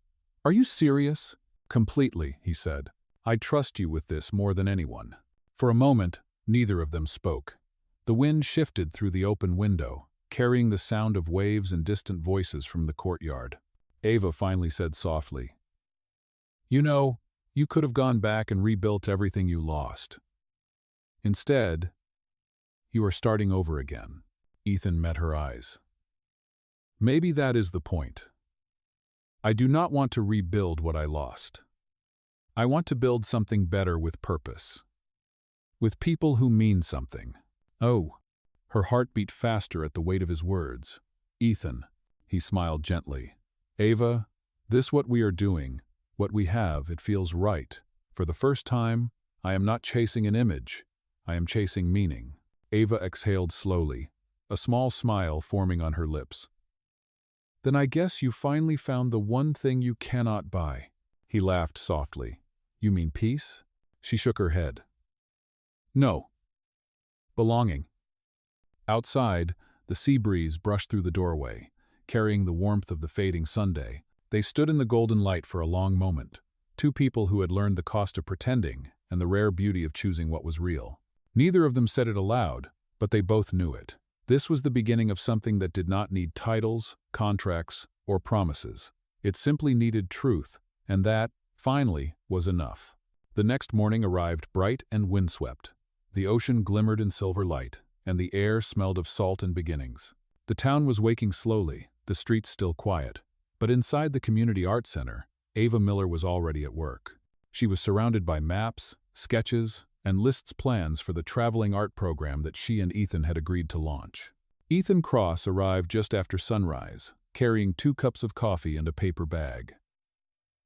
"Are you serious?" "Completely," he said. "I trust you with this more than anyone." For a moment, neither of them spoke. The wind shifted through the open window, carrying the sound of waves and distant voices from the courtyard. Ava finally said softly, "You know, you could have gone back and rebuilt everything you lost. Instead, you are starting over again." Ethan met her eyes. "Maybe that is the point. I do not want to rebuild what I lost. I want to build something better with purpose. With people who mean something." "Oh." Her heart beat faster at the weight of his words. "Ethan," he smiled gently. "Ava, this what we are doing, what we have, it feels right. For the first time, I am not chasing an image. I am chasing meaning." Ava exhaled slowly, a small smile forming on her lips. "Then I guess you finally found the one thing you cannot buy." He laughed softly. "You mean peace?" She shook her head. "No. Belonging." Outside, the sea breeze brushed through the doorway, carrying the warmth of the fading Sunday. They stood in the golden light for a long moment, 2 people who had learned the cost of pretending and the rare beauty of choosing what was real. Neither of them said it aloud, but they both knew it. This was the beginning of something that did not need titles, contracts, or promises. It simply needed truth, and that, finally, was enough. The next morning arrived bright and windswept. The ocean glimmered in silver light, and the air smelled of salt and beginnings. The town was waking slowly, the streets still quiet. But inside the community art center, Ava Miller was already at work. She was surrounded by maps, sketches, and lists plans for the traveling art program that she and Ethan had agreed to launch. Ethan Cross arrived just after sunrise, carrying 2 cups of coffee and a paper bag.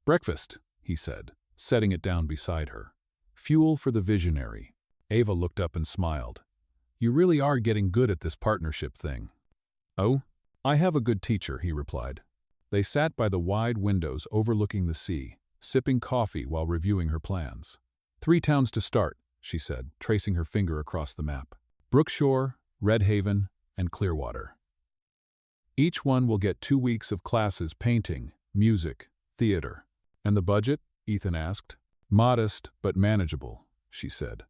"Breakfast," he said. setting it down beside her. Fuel for the visionary. Ava looked up and smiled. You really are getting good at this partnership thing. Oh, I have a good teacher, he replied. They sat by the wide windows overlooking the sea, sipping coffee while reviewing her plans. 3 towns to start, she said, tracing her finger across the map. Brookshore, Red Haven, and Clearwater. Each one will get 2 weeks of classes painting, music, theater. And the budget? Ethan asked. Modest, but manageable, she said.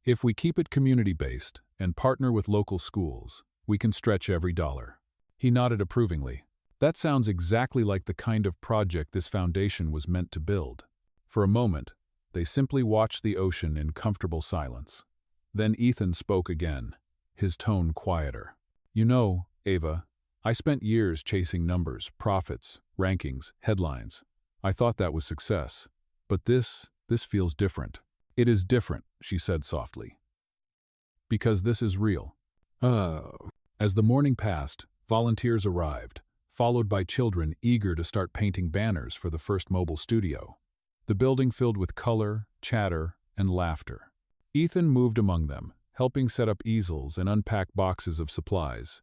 If we keep it community-based and partner with local schools, we can stretch every dollar. He nodded approvingly. That sounds exactly like the kind of project this foundation was meant to build. For a moment, they simply watched the ocean in comfortable silence. Then Ethan spoke again, his tone quieter. You know, Ava, I spent years chasing numbers, profits, rankings, headlines. I thought that was success. But this feels different. It is different, she said softly. Because this is real. As the morning passed, volunteers arrived, followed by children eager to start painting banners for the first mobile studio. The building filled with color, chatter, and laughter. Ethan moved among them, helping set up easels and unpack boxes of supplies.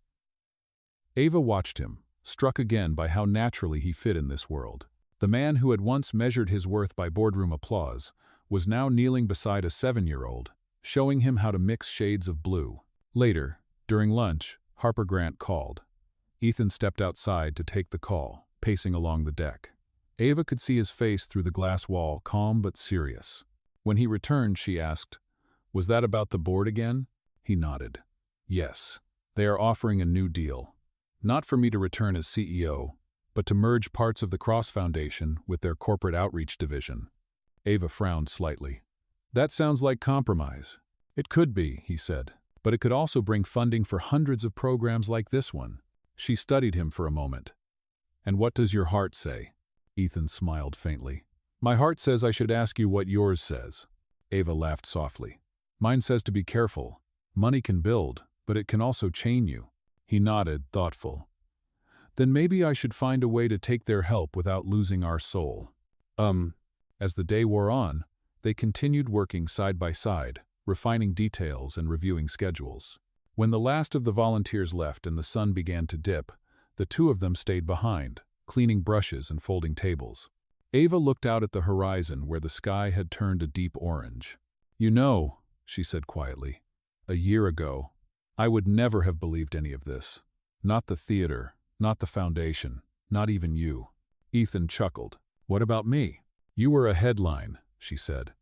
Ava watched him, struck again by how naturally he fit in this world. The man who had once measured his worth by boardroom applause was now kneeling beside a 7-year-old, showing him how to mix shades of blue. Later, during lunch, Harper Grant called. Ethan stepped outside to take the call, pacing along the deck. Ava could see his face through the glass wall, calm but serious. When he returned, she asked, "Was that about the board again?" He nodded. "Yes. They are offering a new deal. Not for me to return as CEO, but to merge parts of the Cross Foundation with their corporate outreach division." Ava frowned slightly. "That sounds like compromise." "It could be," he said, "but it could also bring funding for hundreds of programs like this one." She studied him for a moment. "And what does your heart say?" Ethan smiled faintly. "My heart says I should ask you what yours says." Ava laughed softly. "Mine says to be careful. Money can build, but it can also chain you." He nodded, thoughtful. "Then maybe I should find a way to take their help without losing our soul." As the day wore on, they continued working side by side, refining details and reviewing schedules. When the last of the volunteers left and the sun began to dip, the 2 of them stayed behind, cleaning brushes and folding tables. Ava looked out at the horizon where the sky had turned a deep orange. "You know," she said quietly, "a year ago, I would never have believed any of this. Not the theater, not the foundation, not even you." Ethan chuckled. "What about me?" "You were a headline," she said.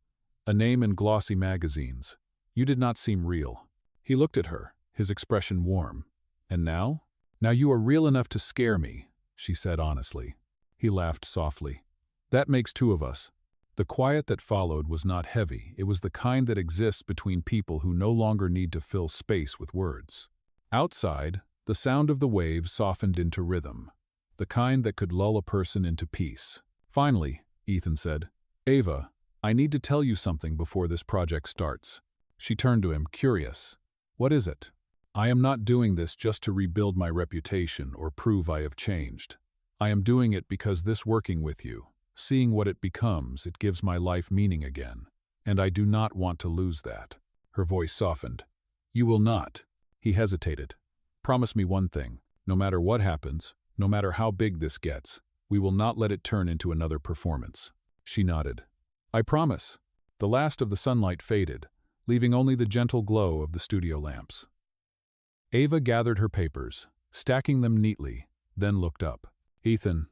"A name in glossy magazines. You did not seem real." He looked at her, his expression warm. "And now?" "Now you are real enough to scare me," she said honestly. He laughed softly. "That makes 2 of us." The quiet that followed was not heavy. It was the kind that exists between people who no longer need to fill space with words. Outside, the sound of the waves softened into rhythm, the kind that could lull a person into peace. Finally, Ethan said, "Ava, I need to tell you something before this project starts." She turned to him, curious. "What is it?" "I am not doing this just to rebuild my reputation or prove I have changed. I am doing it because this working with you, seeing what it becomes, it gives my life meaning again. And I do not want to lose that." Her voice softened. "You will not." He hesitated. "Promise me one thing. No matter what happens, no matter how big this gets, we will not let it turn into another performance." She nodded. "I promise." The last of the sunlight faded, leaving only the gentle glow of the studio lamps. Ava gathered her papers, stacking them neatly, then looked up. "Ethan,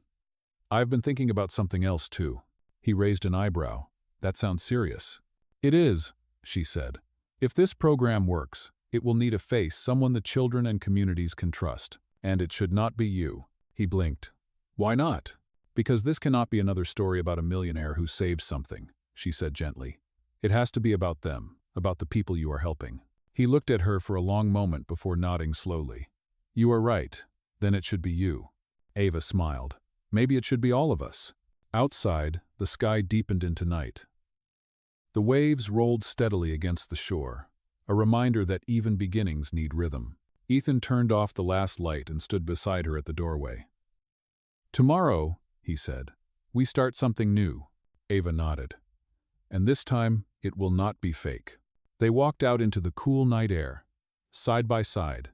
I've been thinking about something else too." He raised an eyebrow. "That sounds serious." "It is," she said. "If this program works, it will need a face, someone the children and communities can trust. And it should not be you." He blinked. "Why not?" "Because this cannot be another story about a millionaire who saved something," she said gently. "It has to be about them, about the people you are helping." He looked at her for a long moment before nodding slowly. "You are right. Then it should be you." Ava smiled. "Maybe it should be all of us." Outside, the sky deepened into night. The waves rolled steadily against the shore, a reminder that even beginnings need rhythm. Ethan turned off the last light and stood beside her at the doorway. "Tomorrow," he said, "we start something new. Ava nodded. And this time, it will not be fake. They walked out into the cool night air, side by side,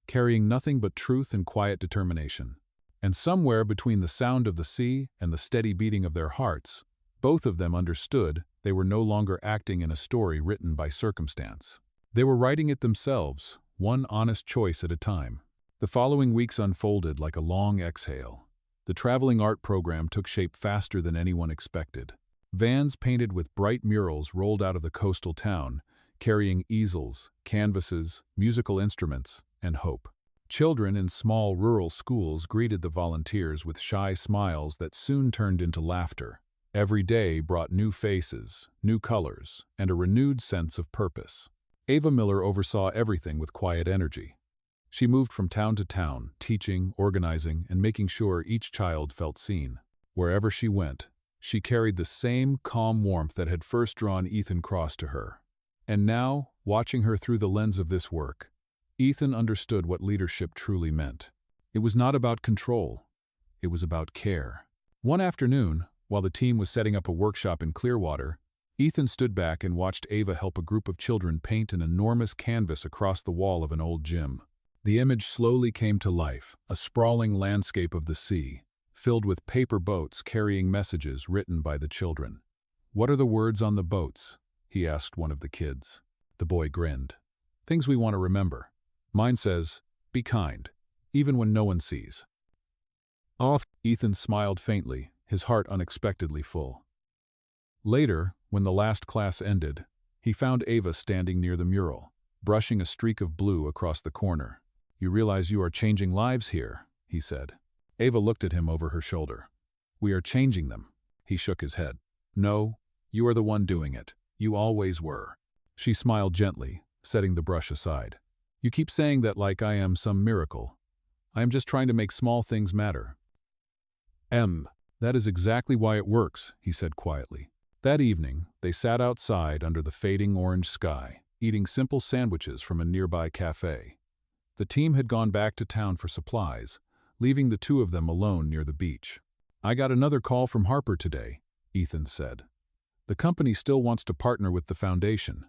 carrying nothing but truth and quiet determination. And somewhere between the sound of the sea and the steady beating of their hearts, both of them understood they were no longer acting in a story written by circumstance. They were writing it themselves, one honest choice at a time. The following weeks unfolded like a long exhale. The traveling art program took shape faster than anyone expected. Vans painted with bright murals rolled out of the coastal town, carrying easels, canvases, musical instruments, and hope. Children in small rural schools greeted the volunteers with shy smiles that soon turned into laughter. Every day brought new faces, new colors, and a renewed sense of purpose. Ava Miller oversaw everything with quiet energy. She moved from town to town, teaching, organizing, and making sure each child felt seen. Wherever she went, she carried the same calm warmth that had first drawn Ethan Cross to her. And now, watching her through the lens of this work, Ethan understood what leadership truly meant. It was not about control. It was about care. One afternoon, while the team was setting up a workshop in Clearwater, Ethan stood back and watched Ava help a group of children paint an enormous canvas across the wall of an old gym. The image slowly came to life, a sprawling landscape of the sea, filled with paper boats carrying messages written by the children. "What are the words on the boats?" he asked one of the kids. The boy grinned. "Things we want to remember. Mine says, 'Be kind, even when no one sees.'" Oh, Ethan smiled faintly, his heart unexpectedly full. Later, when the last class ended, he found Ava standing near the mural, brushing a streak of blue across the corner. "You realize you are changing lives here," he said. Ava looked at him over her shoulder. "We are changing them." He shook his head. "No, you are the one doing it. You always were." She smiled gently, setting the brush aside. "You keep saying that like I am some miracle. I am just trying to make small things matter." That is exactly why it works," he said quietly. That evening, they sat outside under the fading orange sky, eating simple sandwiches from a nearby cafe. The team had gone back to town for supplies, leaving the two of them alone near the beach. "I got another call from Harper today," Ethan said. "The company still wants to partner with the foundation.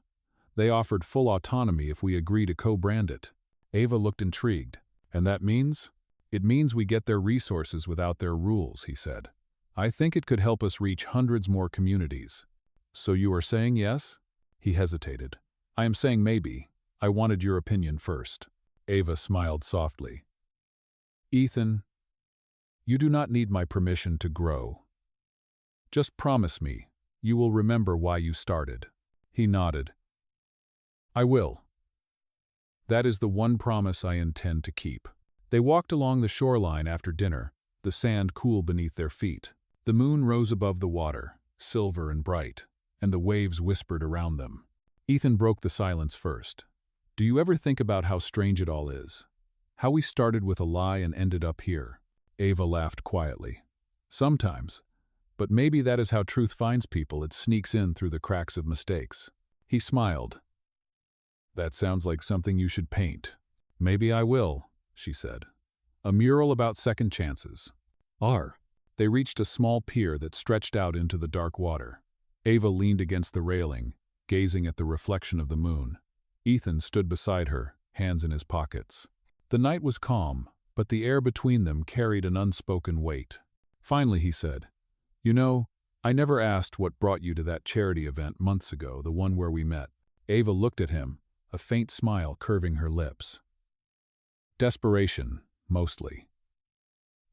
They offered full autonomy if we agree to co-brand it." Ava looked intrigued. "And that means?" "It means we get their resources without their rules," he said. "I think it could help us reach hundreds more communities." "So you are saying yes?" He hesitated. "I am saying maybe. I wanted your opinion first." Ava smiled softly. "Ethan, you do not need my permission to grow. Just promise me you will remember why you started." He nodded. "I will. That is the one promise I intend to keep." They walked along the shoreline after dinner, the sand cool beneath their feet. The moon rose above the water, silver and bright, and the waves whispered around them. Ethan broke the silence first. "Do you ever think about how strange it all is? How we started with a lie and ended up here?" Ava laughed quietly. "Sometimes. But maybe that is how truth finds people. It sneaks in through the cracks of mistakes." He smiled. "That sounds like something you should paint." "Maybe I will," she said. "A mural about second chances." They reached a small pier that stretched out into the dark water. Ava leaned against the railing, gazing at the reflection of the moon. Ethan stood beside her, hands in his pockets. The night was calm, but the air between them carried an unspoken weight. Finally he said, "You know, I never asked what brought you to that charity event months ago, the one where we met." Ava looked at him, a faint smile curving her lips. "Desperation, mostly.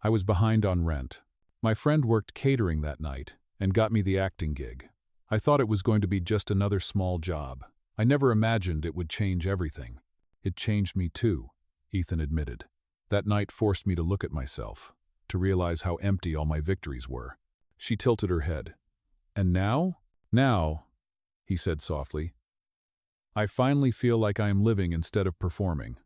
I was behind on rent. My friend worked catering that night and got me the acting gig. I thought it was going to be just another small job. I never imagined it would change everything." "It changed me too," Ethan admitted. "That night forced me to look at myself, to realize how empty all my victories were." She tilted her head. "And now?" "Now," he said softly, "I finally feel like I am living instead of performing."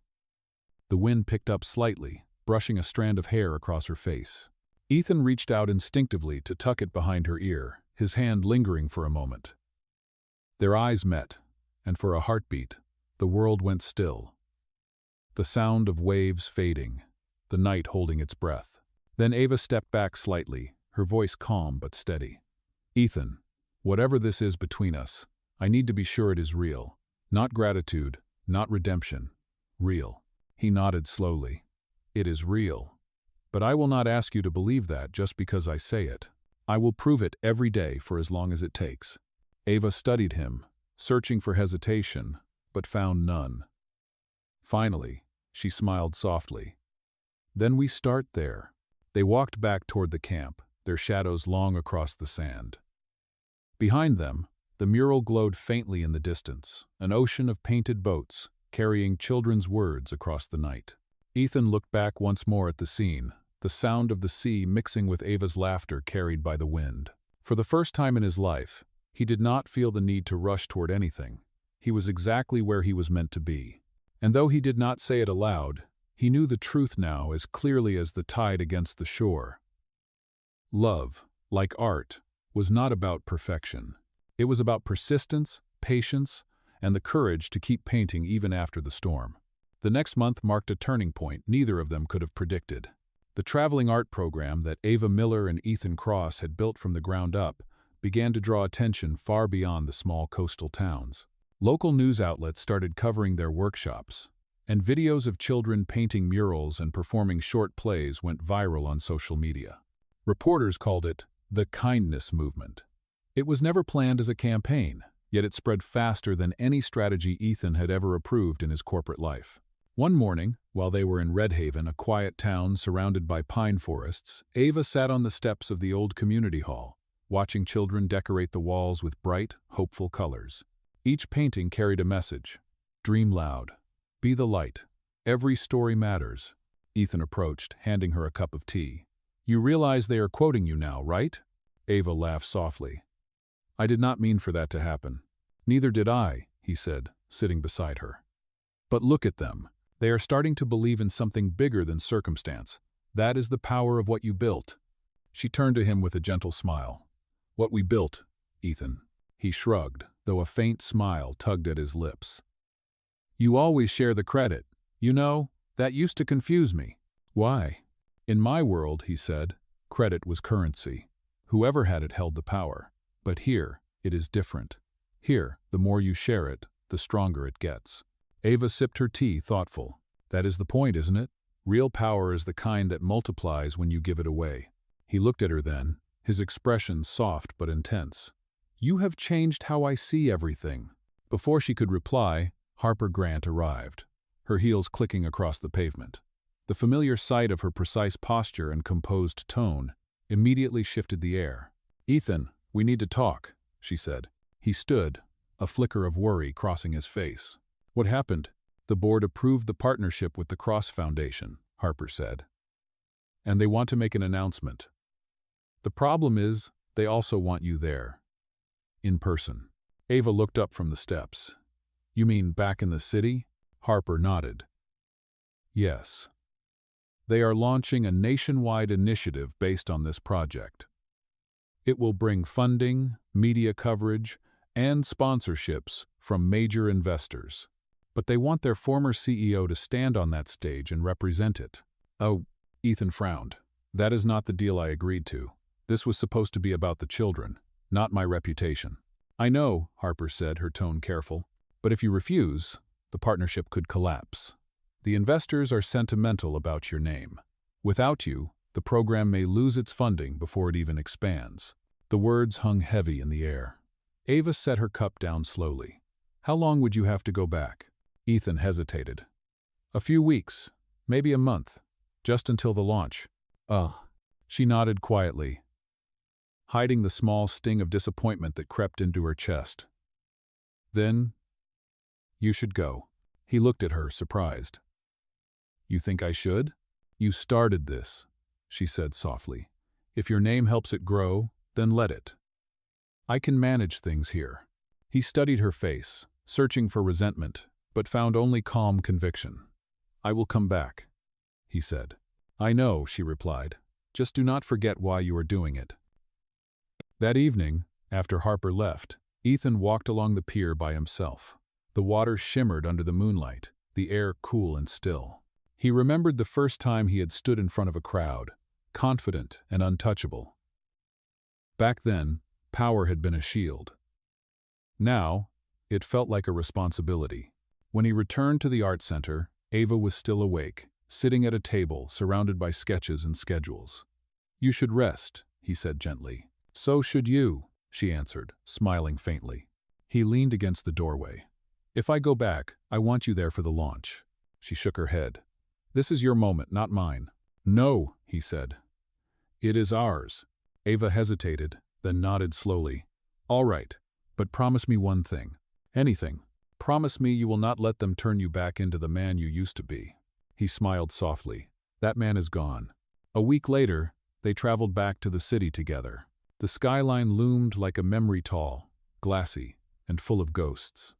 The wind picked up slightly, brushing a strand of hair across her face. Ethan reached out instinctively to tuck it behind her ear, his hand lingering for a moment. Their eyes met, and for a heartbeat, the world went still. The sound of waves fading, the night holding its breath. Then Ava stepped back slightly, her voice calm but steady. Ethan, whatever this is between us, I need to be sure it is real. Not gratitude, not redemption. Real. He nodded slowly. It is real. But I will not ask you to believe that just because I say it. I will prove it every day for as long as it takes. Ava studied him, searching for hesitation, but found none. Finally, she smiled softly. Then we start there. They walked back toward the camp, their shadows long across the sand. Behind them, the mural glowed faintly in the distance, an ocean of painted boats, carrying children's words across the night. Ethan looked back once more at the scene, the sound of the sea mixing with Ava's laughter carried by the wind. For the first time in his life, he did not feel the need to rush toward anything. He was exactly where he was meant to be. And though he did not say it aloud, he knew the truth now as clearly as the tide against the shore. Love, like art, was not about perfection. It was about persistence, patience, and the courage to keep painting even after the storm. The next month marked a turning point neither of them could have predicted. The traveling art program that Ava Miller and Ethan Cross had built from the ground up began to draw attention far beyond the small coastal towns. Local news outlets started covering their workshops, and videos of children painting murals and performing short plays went viral on social media. Reporters called it the kindness movement. It was never planned as a campaign, yet it spread faster than any strategy Ethan had ever approved in his corporate life. One morning, while they were in Red Haven, a quiet town surrounded by pine forests, Ava sat on the steps of the old community hall, watching children decorate the walls with bright, hopeful colors. Each painting carried a message. Dream loud. Be the light. Every story matters. Ethan approached, handing her a cup of tea. You realize they are quoting you now, right? Ava laughed softly. I did not mean for that to happen. Neither did I, he said, sitting beside her. But look at them. They are starting to believe in something bigger than circumstance. That is the power of what you built. She turned to him with a gentle smile. What we built, Ethan. He shrugged, though a faint smile tugged at his lips. You always share the credit. You know, that used to confuse me. Why? In my world, he said, credit was currency. Whoever had it held the power. But here, it is different. Here, the more you share it, the stronger it gets. Ava sipped her tea, thoughtful. That is the point, isn't it? Real power is the kind that multiplies when you give it away. He looked at her then, his expression soft but intense. You have changed how I see everything. Before she could reply, Harper Grant arrived, her heels clicking across the pavement. The familiar sight of her precise posture and composed tone immediately shifted the air. Ethan, we need to talk, she said. He stood, a flicker of worry crossing his face. What happened? The board approved the partnership with the Cross Foundation, Harper said. And they want to make an announcement. The problem is, they also want you there. In person. Ava looked up from the steps. You mean back in the city? Harper nodded. Yes. They are launching a nationwide initiative based on this project. It will bring funding, media coverage, and sponsorships from major investors. But they want their former CEO to stand on that stage and represent it. Oh, Ethan frowned. That is not the deal I agreed to. This was supposed to be about the children, not my reputation. I know, Harper said, her tone careful. But if you refuse, the partnership could collapse. The investors are sentimental about your name. Without you, the program may lose its funding before it even expands. The words hung heavy in the air. Ava set her cup down slowly. How long would you have to go back? Ethan hesitated. A few weeks, maybe a month, just until the launch. She nodded quietly, hiding the small sting of disappointment that crept into her chest. Then, you should go. He looked at her, surprised. You think I should? You started this, she said softly. If your name helps it grow, then let it. I can manage things here. He studied her face, searching for resentment, but found only calm conviction. I will come back, he said. I know, she replied. Just do not forget why you are doing it. That evening, after Harper left, Ethan walked along the pier by himself. The water shimmered under the moonlight, the air cool and still. He remembered the first time he had stood in front of a crowd, confident and untouchable. Back then, Power had been a shield. Now, it felt like a responsibility. When he returned to the art center, Ava was still awake, sitting at a table surrounded by sketches and schedules. "You should rest," he said gently. "So should you," she answered, smiling faintly. He leaned against the doorway. "If I go back, I want you there for the launch." She shook her head. "This is your moment, not mine." "No," he said. "It is ours." Ava hesitated, then nodded slowly. "All right, but promise me one thing." "Anything. Promise me you will not let them turn you back into the man you used to be." He smiled softly. "That man is gone." A week later, they traveled back to the city together. The skyline loomed like a memory tall, glassy, and full of ghosts.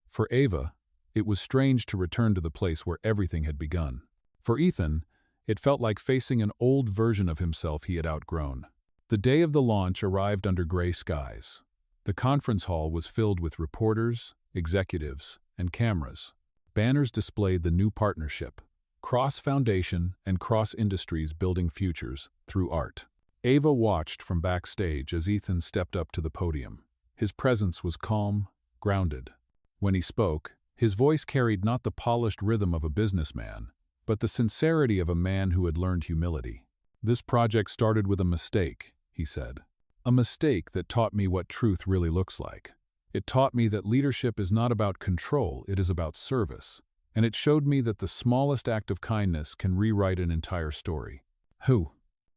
For Ava, it was strange to return to the place where everything had begun. For Ethan, it felt like facing an old version of himself he had outgrown. The day of the launch arrived under gray skies. The conference hall was filled with reporters, executives, and cameras. Banners displayed the new partnership, Cross Foundation and Cross Industries building futures through art. Ava watched from backstage as Ethan stepped up to the podium. His presence was calm, grounded. When he spoke, his voice carried not the polished rhythm of a businessman, but the sincerity of a man who had learned humility. "This project started with a mistake," he said. "A mistake that taught me what truth really looks like. It taught me that leadership is not about control, it is about service. And it showed me that the smallest act of kindness can rewrite an entire story." "Who?"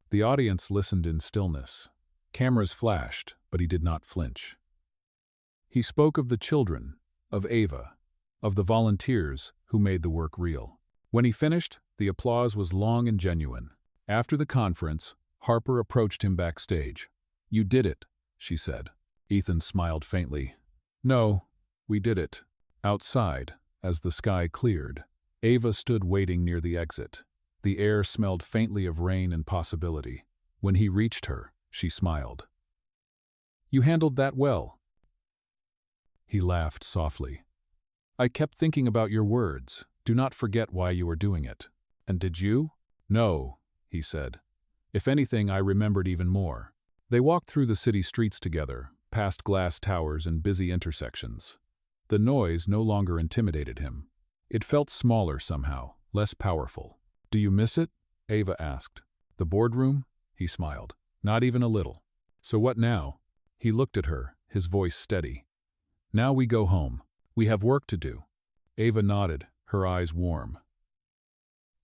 The audience listened in stillness. Cameras flashed, but he did not flinch. He spoke of the children, of Ava, of the volunteers who made the work real. When he finished, the applause was long and genuine. After the conference, Harper approached him backstage. "You did it," she said. Ethan smiled faintly. "No, we did it." Outside, as the sky cleared, Ava stood waiting near the exit. The air smelled faintly of rain and possibility. When he reached her, she smiled. "You handled that well." He laughed softly. "I kept thinking about your words. Do not forget why you are doing it." "And did you?" "No," he said. "If anything, I remembered even more." They walked through the city streets together, past glass towers and busy intersections. The noise no longer intimidated him. It felt smaller somehow, less powerful. "Do you miss it?" Ava asked. "The boardroom?" He smiled. "Not even a little." "So what now?" He looked at her, his voice steady. "Now we go home. We have work to do." Ava nodded, her eyes warm.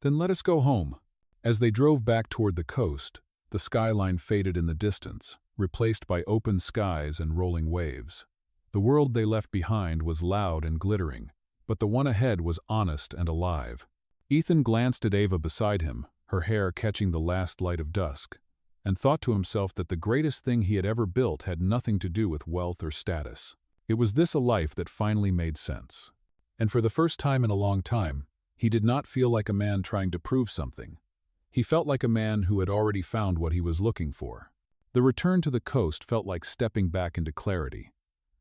"Then let us go home." As they drove back toward the coast, the skyline faded in the distance, replaced by open skies and rolling waves. The world they left behind was loud and glittering, but the one ahead was honest and alive. Ethan glanced at Ava beside him, her hair catching the last light of dusk, and thought to himself that the greatest thing he had ever built had nothing to do with wealth or status. It was this a life that finally made sense. And for the first time in a long time, he did not feel like a man trying to prove something. He felt like a man who had already found what he was looking for. The return to the coast felt like stepping back into clarity.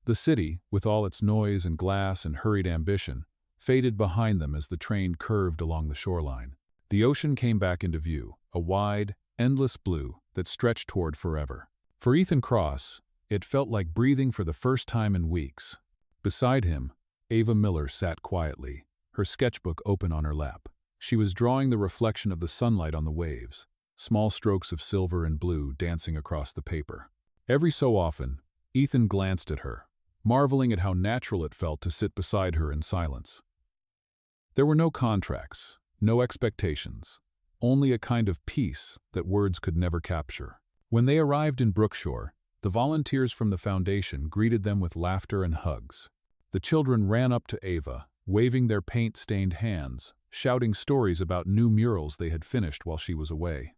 The city, with all its noise and glass and hurried ambition, faded behind them as the train curved along the shoreline. The ocean came back into view, a wide, endless blue that stretched toward forever. For Ethan Cross, it felt like breathing for the first time in weeks. Beside him, Ava Miller sat quietly, her sketchbook open on her lap. She was drawing the reflection of the sunlight on the waves, small strokes of silver and blue dancing across the paper. Every so often, Ethan glanced at her, marveling at how natural it felt to sit beside her in silence. There were no contracts, no expectations, only a kind of peace that words could never capture. When they arrived in Brookshore, the volunteers from the foundation greeted them with laughter and hugs. The children ran up to Ava, waving their paint-stained hands, shouting stories about new murals they had finished while she was away.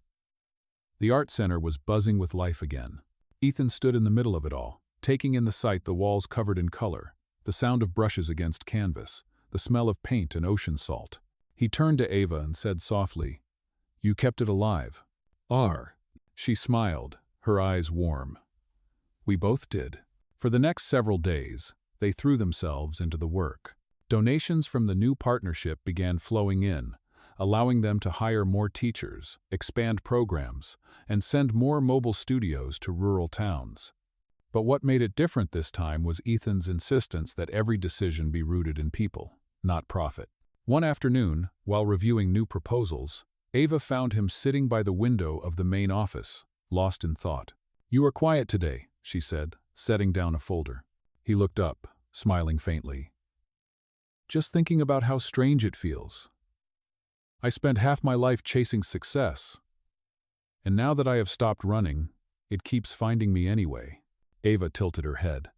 The art center was buzzing with life again. Ethan stood in the middle of it all, taking in the sight, the walls covered in color, the sound of brushes against canvas, the smell of paint and ocean salt. He turned to Ava and said softly, "You kept it alive." "R." She smiled, her eyes warm. "We both did." For the next several days, they threw themselves into the work. Donations from the new partnership began flowing in, allowing them to hire more teachers, expand programs, and send more mobile studios to rural towns. But what made it different this time was Ethan's insistence that every decision be rooted in people, not profit. One afternoon, while reviewing new proposals, Ava found him sitting by the window of the main office, lost in thought. "You are quiet today," she said, setting down a folder. He looked up, smiling faintly. "Just thinking about how strange it feels. I spent half my life chasing success, and now that I have stopped running, it keeps finding me anyway." Ava tilted her head.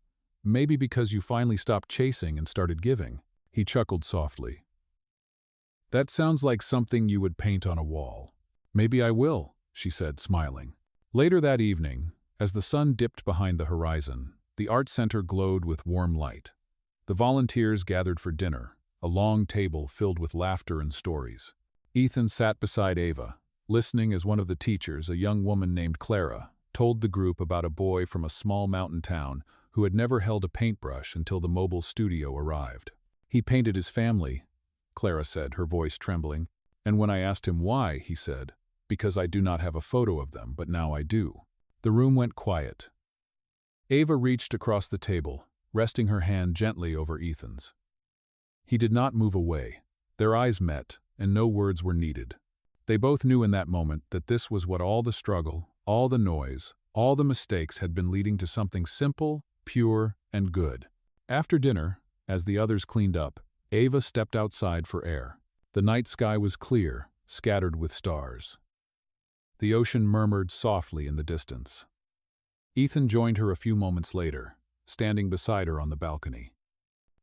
"Maybe because you finally stopped chasing and started giving." He chuckled softly. "That sounds like something you would paint on a wall." "Maybe I will," she said, smiling. Later that evening, as the sun dipped behind the horizon, the art center glowed with warm light. The volunteers gathered for dinner, a long table filled with laughter and stories. Ethan sat beside Ava, listening as one of the teachers, a young woman named Clara, told the group about a boy from a small mountain town who had never held a paintbrush until the mobile studio arrived. "He painted his family," Clara said, her voice trembling, "and when I asked him why, he said, 'Because I do not have a photo of them, but now I do.'" The room went quiet. Ava reached across the table, resting her hand gently over Ethan's. He did not move away. Their eyes met, and no words were needed. They both knew in that moment that this was what all the struggle, all the noise, all the mistakes had been leading to something simple, pure, and good. After dinner, as the others cleaned up, Ava stepped outside for air. The night sky was clear, scattered with stars. The ocean murmured softly in the distance. Ethan joined her a few moments later, standing beside her on the balcony.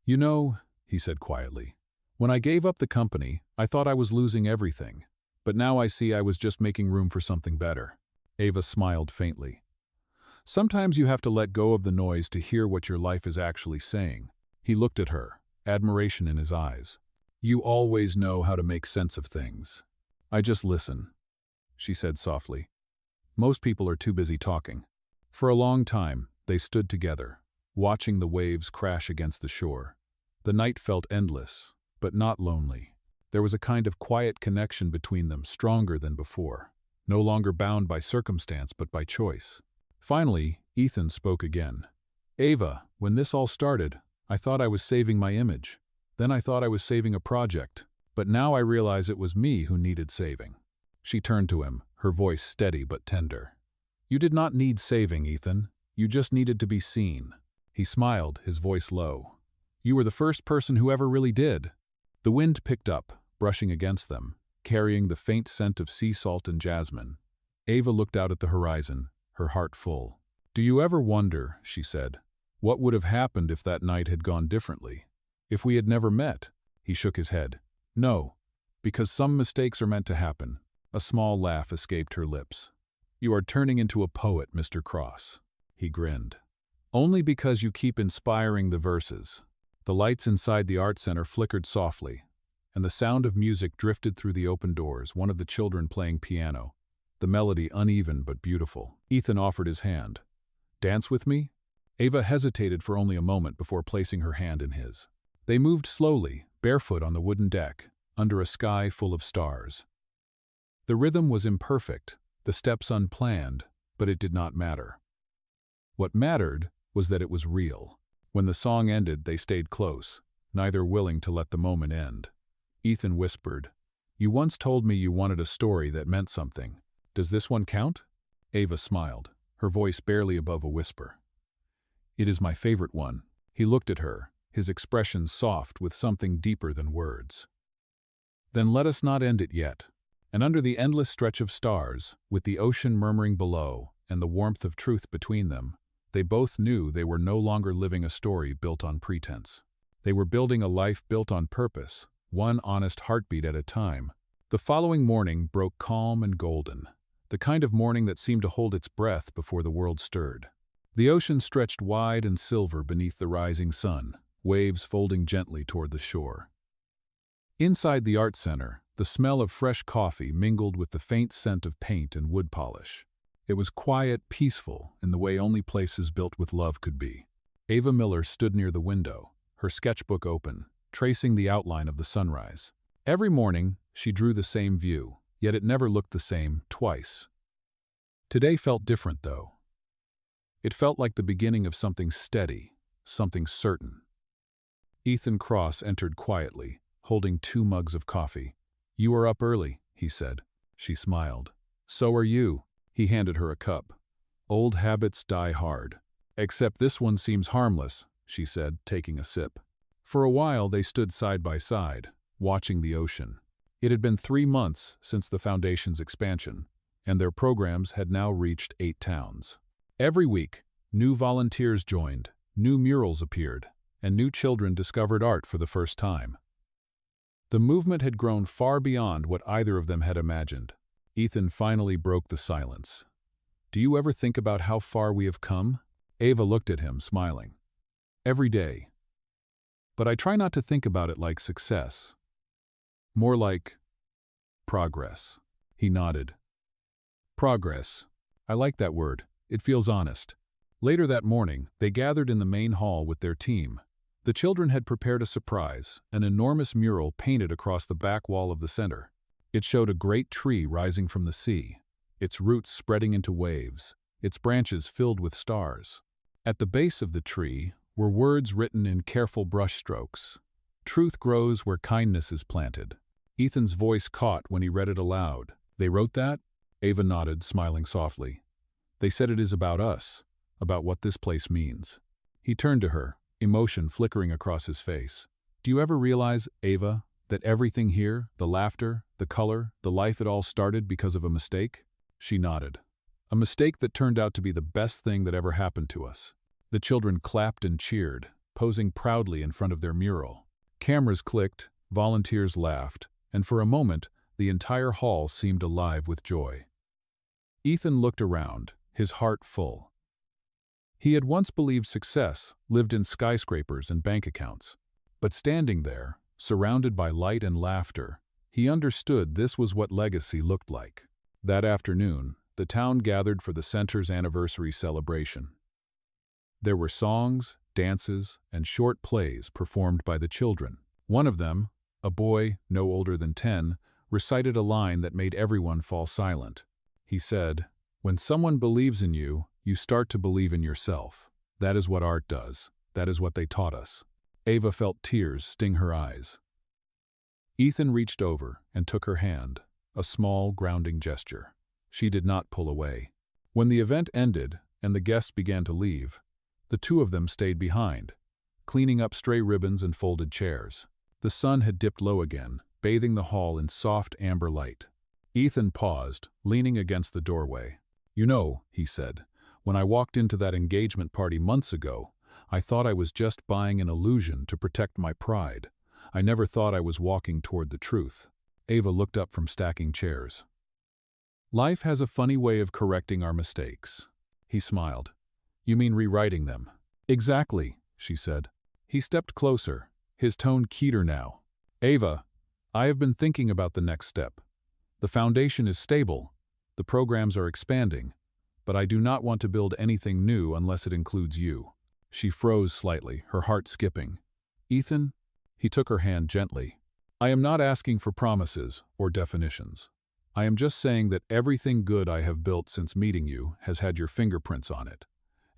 "You know," he said quietly, "when I gave up the company, I thought I was losing everything. But now I see I was just making room for something better." Ava smiled faintly. "Sometimes you have to let go of the noise to hear what your life is actually saying." He looked at her, admiration in his eyes. "You always know how to make sense of things." "I just listen," she said softly. "Most people are too busy talking." For a long time, they stood together, watching the waves crash against the shore. The night felt endless, but not lonely. There was a kind of quiet connection between them, stronger than before, no longer bound by circumstance but by choice. Finally, Ethan spoke again. "Ava, when this all started, I thought I was saving my image. Then I thought I was saving a project. But now I realize it was me who needed saving." She turned to him, her voice steady but tender. "You did not need saving, Ethan. You just needed to be seen." He smiled, his voice low. "You were the first person who ever really did." The wind picked up, brushing against them, carrying the faint scent of sea salt and jasmine. Ava looked out at the horizon, her heart full. "Do you ever wonder," she said, "what would have happened if that night had gone differently? If we had never met?" He shook his head. "No, because some mistakes are meant to happen." A small laugh escaped her lips. "You are turning into a poet, Mr. Cross." He grinned. "Only because you keep inspiring the verses." The lights inside the art center flickered softly, and the sound of music drifted through the open doors, one of the children playing piano, the melody uneven but beautiful. Ethan offered his hand. "Dance with me?" Ava hesitated for only a moment before placing her hand in his. They moved slowly, barefoot on the wooden deck, under a sky full of stars. The rhythm was imperfect, the steps unplanned, but it did not matter. What mattered was that it was real. When the song ended, they stayed close, neither willing to let the moment end. Ethan whispered, "You once told me you wanted a story that meant something. Does this one count?" Ava smiled, her voice barely above a whisper. "It is my favorite one." He looked at her, his expression soft with something deeper than words. "Then let us not end it yet." And under the endless stretch of stars, with the ocean murmuring below and the warmth of truth between them, they both knew they were no longer living a story built on pretense. They were building a life built on purpose, one honest heartbeat at a time. The following morning broke calm and golden, the kind of morning that seemed to hold its breath before the world stirred. The ocean stretched wide and silver beneath the rising sun, waves folding gently toward the shore. Inside the art center, the smell of fresh coffee mingled with the faint scent of paint and wood polish. It was quiet, peaceful, in the way only places built with love could be. Ava Miller stood near the window, her sketchbook open, tracing the outline of the sunrise. Every morning, she drew the same view, yet it never looked the same twice. Today felt different, though. It felt like the beginning of something steady, something certain. Ethan Cross entered quietly, holding 2 mugs of coffee. "You are up early," he said. She smiled. "So are you." He handed her a cup. "Old habits die hard. Except this one seems harmless," she said, taking a sip. For a while they stood side by side, watching the ocean. It had been 3 months since the Foundation's expansion, and their programs had now reached 8 towns. Every week, new volunteers joined, new murals appeared, and new children discovered art for the first time. The movement had grown far beyond what either of them had imagined. Ethan finally broke the silence. "Do you ever think about how far we have come?" Ava looked at him, smiling. "Every day. But I try not to think about it like success. More like progress." He nodded. "Progress. I like that word. It feels honest." Later that morning, they gathered in the main hall with their team. The children had prepared a surprise, an enormous mural painted across the back wall of the center. It showed a great tree rising from the sea, its roots spreading into waves, its branches filled with stars. At the base of the tree were words written in careful brushstrokes. "Truth grows where kindness is planted." Ethan's voice caught when he read it aloud. "They wrote that?" Ava nodded, smiling softly. "They said it is about us, about what this place means." He turned to her, emotion flickering across his face. "Do you ever realize, Ava, that everything here, the laughter, the color, the life, it all started because of a mistake?" She nodded. "A mistake that turned out to be the best thing that ever happened to us." The children clapped and cheered, posing proudly in front of their mural. Cameras clicked, volunteers laughed, and for a moment, the entire hall seemed alive with joy. Ethan looked around, his heart full. He had once believed success lived in skyscrapers and bank accounts. But standing there, surrounded by light and laughter, he understood this was what legacy looked like. That afternoon, the town gathered for the center's anniversary celebration. There were songs, dances, and short plays performed by the children. One of them, a boy no older than 10, recited a line that made everyone fall silent. He said, "When someone believes in you, you start to believe in yourself. That is what art does. That is what they taught us." Ava felt tears sting her eyes. Ethan reached over and took her hand, a small, grounding gesture. She did not pull away. When the event ended and the guests began to leave, the 2 of them stayed behind, cleaning up stray ribbons and folded chairs. The sun had dipped low again, bathing the hall in soft amber light. Ethan paused, leaning against the doorway. "You know," he said, "when I walked into that engagement party months ago, I thought I was just buying an illusion to protect my pride. I never thought I was walking toward the truth." Ava looked up from stacking chairs. "Life has a funny way of correcting our mistakes." He smiled. "You mean rewriting them?" "Exactly," she said. He stepped closer, his tone keener now. "Ava, I have been thinking about the next step. The foundation is stable, the programs are expanding, but I do not want to build anything new unless it includes you." She froze slightly, her heart skipping. "Ethan?" He took her hand gently. "I am not asking for promises or definitions. I am just saying that everything good I have built since meeting you has had your fingerprints on it,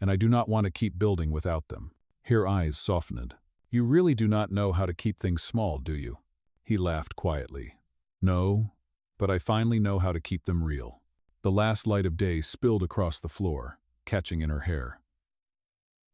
and I do not want to keep building without them." Her eyes softened. "You really do not know how to keep things small, do you?" He laughed quietly. "No, but I finally know how to keep them real." The last light of day spilled across the floor, catching in her hair.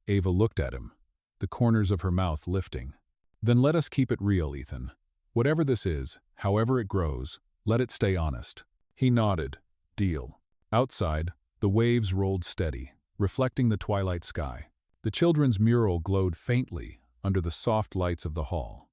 Ava looked at him, the corners of her mouth lifting. "Then let us keep it real, Ethan. Whatever this is, however it grows, let it stay honest." He nodded. "Deal." Outside, the waves rolled steady, reflecting the twilight sky. The children's mural glowed faintly under the soft lights of the hall.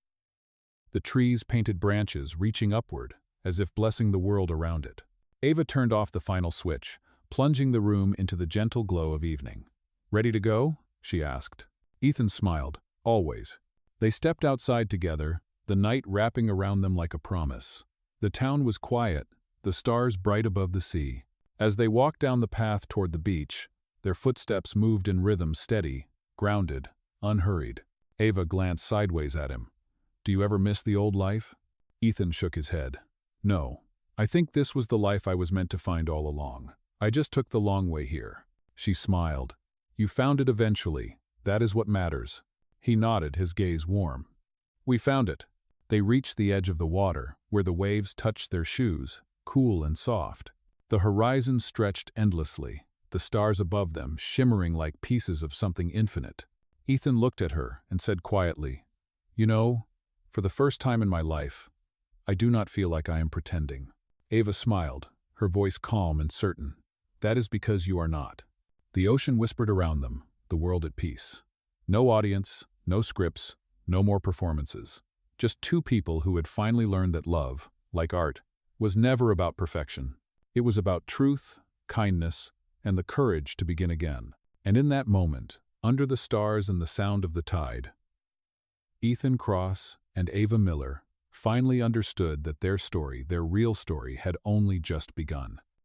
The trees painted branches reaching upward, as if blessing the world around it. Ava turned off the final switch, plunging the room into the gentle glow of evening. "Ready to go?" she asked. Ethan smiled. "Always." They stepped outside together, the night wrapping around them like a promise. The town was quiet, the stars bright above the sea. As they walked down the path toward the beach, their footsteps moved in rhythm, steady, grounded, unhurried. Ava glanced sideways at him. "Do you ever miss the old life?" Ethan shook his head. "No. I think this was the life I was meant to find all along. I just took the long way here." She smiled. You found it eventually. That is what matters. He nodded, his gaze warm. We found it. They reached the edge of the water, where the waves touched their shoes, cool and soft. The horizon stretched endlessly, the stars above them shimmering like pieces of something infinite. Ethan looked at her and said quietly, "You know, for the first time in my life, I do not feel like I am pretending." Ava smiled, her voice calm and certain. "That is because you are not." The ocean whispered around them, the world at peace. No audience, no scripts, no more performances. Just two people who had finally learned that love, like art, was never about perfection. It was about truth, kindness, and the courage to begin again. And in that moment, under the stars and the sound of the tide, Ethan Cross and Ava Miller finally understood that their story, their real story, had only just begun.